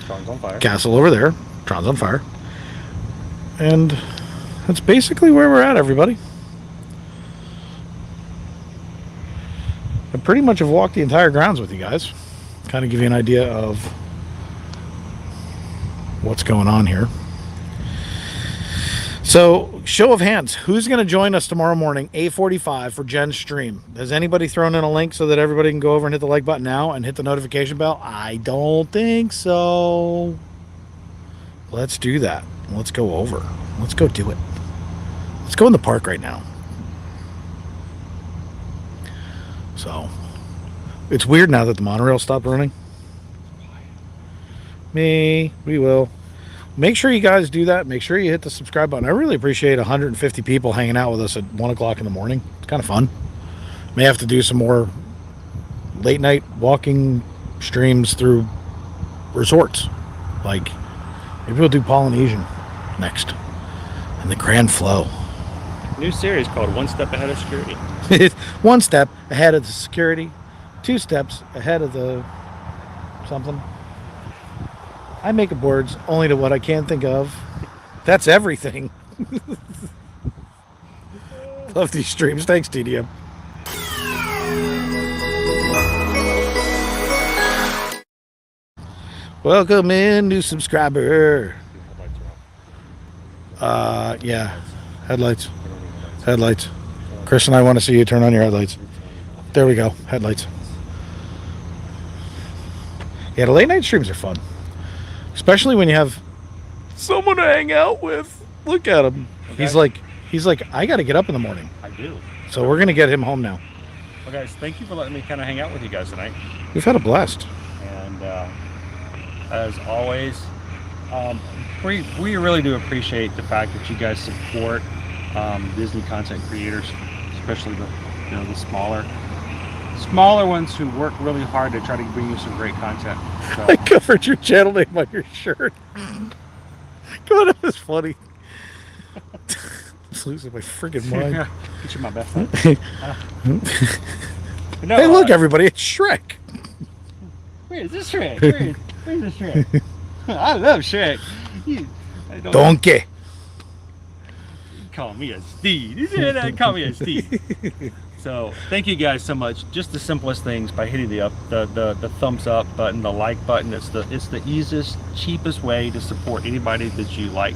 Tron's on fire. Castle over there. Tron's on fire. And that's basically where we're at, everybody. I pretty much have walked the entire grounds with you guys. Kind of give you an idea of what's going on here. So, show of hands, who's going to join us tomorrow morning, 8:45 for Jen's stream? Has anybody thrown in a link so that everybody can go over and hit the like button now and hit the notification bell? I don't think so. Let's do that. Let's go over. Let's go do it. Let's go in the park right now. So, it's weird now that the monorail stopped running. We will. Make sure you guys do that. Make sure you hit the subscribe button. I really appreciate 150 people hanging out with us at 1 o'clock in the morning. It's kind of fun. May have to do some more late night walking streams through resorts. Like, maybe we'll do Polynesian next. And the Grand Flow. New series called One Step Ahead of Security. 1 step ahead of the security. 2 steps ahead of the something. I make up words only to what I can't think of. That's everything. Love these streams. Thanks, TDM. Welcome in, new subscriber. Yeah. Headlights. Headlights. Chris and I want to see you turn on your headlights. There we go. Headlights. Yeah, the late night streams are fun. Especially when you have someone to hang out with. Look at him. Okay. He's like, I got to get up in the morning. I do. So we're going to get him home now. Well, guys, thank you for letting me kind of hang out with you guys tonight. We've had a blast. And as always, we really do appreciate the fact that you guys support Disney content creators, especially the smaller ones who work really hard to try to bring you some great content. So. I covered your channel name on your shirt. God, that was funny. I'm losing my friggin' mind. Get you my best friend. No, Hey, look, everybody, it's Shrek. Where is this Shrek? Where's this Shrek? I love Shrek. I don't Donkey. call me a Steve. You said that? Call me a Steve. So thank you guys so much. Just the simplest things by hitting the thumbs up button, the like button. It's the easiest, cheapest way to support anybody that you like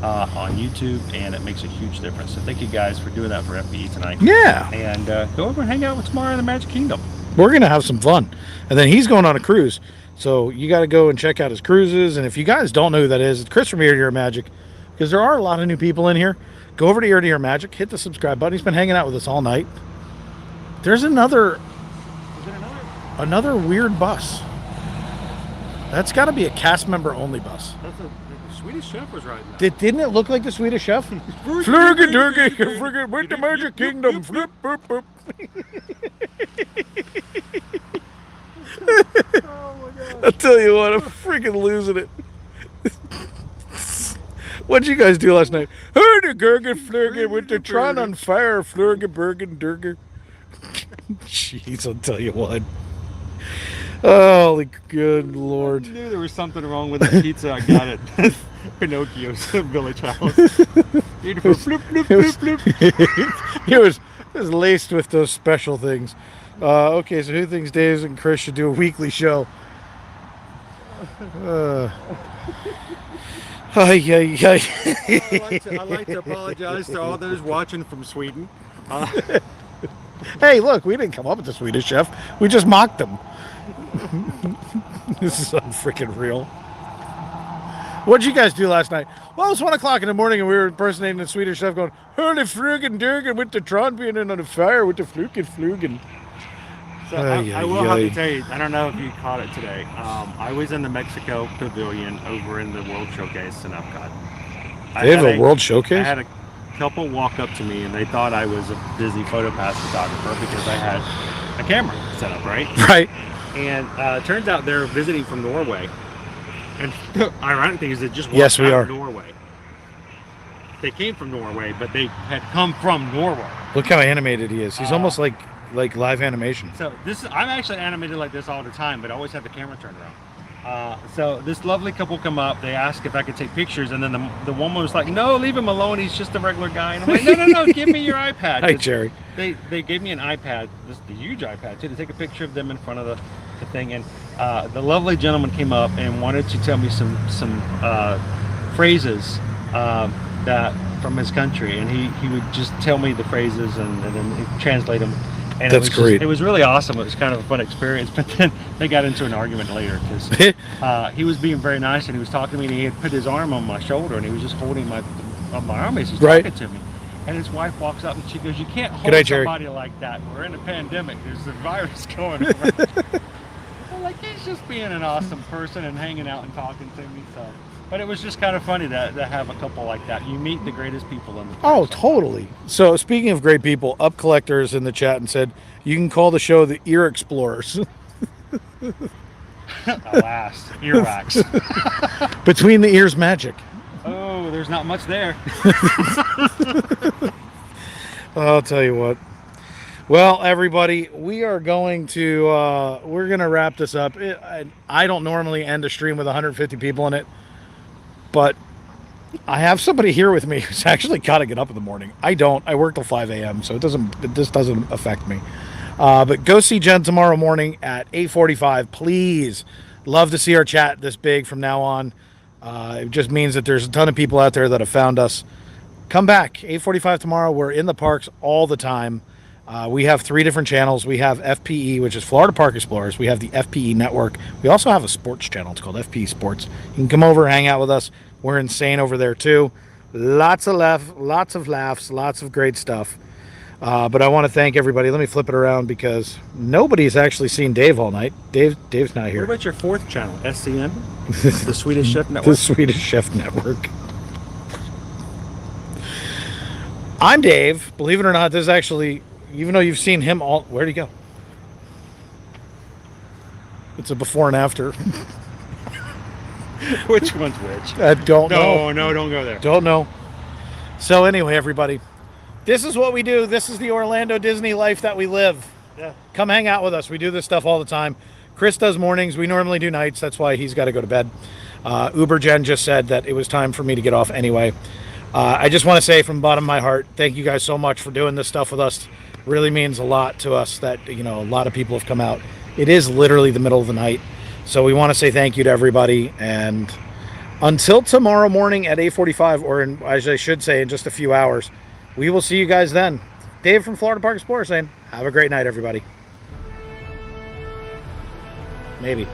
on YouTube, and it makes a huge difference. So thank you guys for doing that for FBE tonight. Yeah. And go over and hang out with Tamara in the Magic Kingdom. We're going to have some fun. And then he's going on a cruise. So you got to go and check out his cruises. And if you guys don't know who that is, it's Chris from Ear to Ear Magic. Because there are a lot of new people in here. Go over to Ear to Ear Magic. Hit the subscribe button. He's been hanging out with us all night. There's another weird bus. That's got to be a cast member only bus. That's the Swedish chef was riding that. Didn't it look like the Swedish chef? Flurga-durga, friggin' with the Magic Kingdom. Flip, boop, boop. Oh my God. I'll tell you what, I'm freaking losing it. What'd you guys do last night? Hurdy-gurga, flurga, with the Tron on fire, flurga, burgan, durga. Jeez, I'll tell you what. Holy good Lord. I knew there was something wrong with the pizza I got at Pinocchio's village house. Beautiful. Floop, floop, floop, floop. It was laced with those special things. Okay, so who thinks Dave and Chris should do a weekly show? I'd like to apologize to all those watching from Sweden. Hey, look, we didn't come up with the Swedish chef. We just mocked them. This is unfreaking real. What'd you guys do last night? Well, it was 1 o'clock in the morning and we were impersonating the Swedish chef going, Hurdy frugen durgen with the Tron being in on the fire with the fluken flugen. So I will have to tell you, I don't know if you caught it today. I was in the Mexico Pavilion over in the World Showcase in Epcot. They have a World Showcase? I had a couple walk up to me and they thought I was a busy PhotoPass photographer because I had a camera set up, right? Right. And it turns out they're visiting from Norway. And the ironic thing is they just walked out of Norway. They came from Norway, but they had come from Norway. Look how animated he is. He's almost like live animation. So I'm actually animated like this all the time, but I always have the camera turned around. So this lovely couple come up, they ask if I could take pictures, and then the woman was like, no, leave him alone, he's just a regular guy. And I'm like, no, give me your iPad. Hi, Jerry. They gave me an iPad, the huge iPad too, to take a picture of them in front of the thing. And the lovely gentleman came up and wanted to tell me some phrases that from his country, and he would just tell me the phrases and then he'd translate them. And that's great. It was really awesome. It was kind of a fun experience. But then they got into an argument later because he was being very nice and he was talking to me and he had put his arm on my shoulder and he was just holding my arm as he's talking to me. And his wife walks up and she goes, "You can't hold somebody like that. We're in a pandemic. There's a virus going around." I'm like, he's just being an awesome person and hanging out and talking to me. So, but it was just kind of funny to have a couple like that. You meet the greatest people in the place. Oh, totally. So speaking of great people, Up Collectors in the chat and said, you can call the show the Ear Explorers. Alas, earwax. Between the ears magic. Oh, there's not much there. I'll tell you what. Well, everybody, we are going to we're going to wrap this up. I don't normally end a stream with 150 people in it, but I have somebody here with me who's actually got to get up in the morning. I don't. I work till 5 a.m., so this doesn't affect me. But go see Jen tomorrow morning at 8:45. Please. Love to see our chat this big from now on. It just means that there's a ton of people out there that have found us. Come back, 8:45 tomorrow. We're in the parks all the time. We have 3 different channels. We have FPE, which is Florida Park Explorers. We have the FPE Network. We also have a sports channel. It's called FPE Sports. You can come over, hang out with us. We're insane over there too. Lots of laughs, lots of great stuff. But I want to thank everybody. Let me flip it around because nobody's actually seen Dave all night. Dave's not here. What about your 4th channel, SCN? The Swedish Chef Network? The Swedish Chef Network. I'm Dave. Believe it or not, this is actually, even though you've seen him all, where'd he go? It's a before and after. Which one's which? I don't know. No, don't go there. Don't know. So anyway, everybody, This is what we do. This is the Orlando Disney life that we live. Yeah. Come hang out with us. We do this stuff all the time. Chris does mornings. We normally do nights. That's why he's got to go to bed. Uber Jen just said that it was time for me to get off anyway. I just want to say from the bottom of my heart, thank you guys so much for doing this stuff with us. Really means a lot to us that, you know, a lot of people have come out. It is literally the middle of the night. So we want to say thank you to everybody. And until tomorrow morning at 8:45, or as I should say, in just a few hours, we will see you guys then. Dave from Florida Park Explorer saying, have a great night, everybody. Maybe.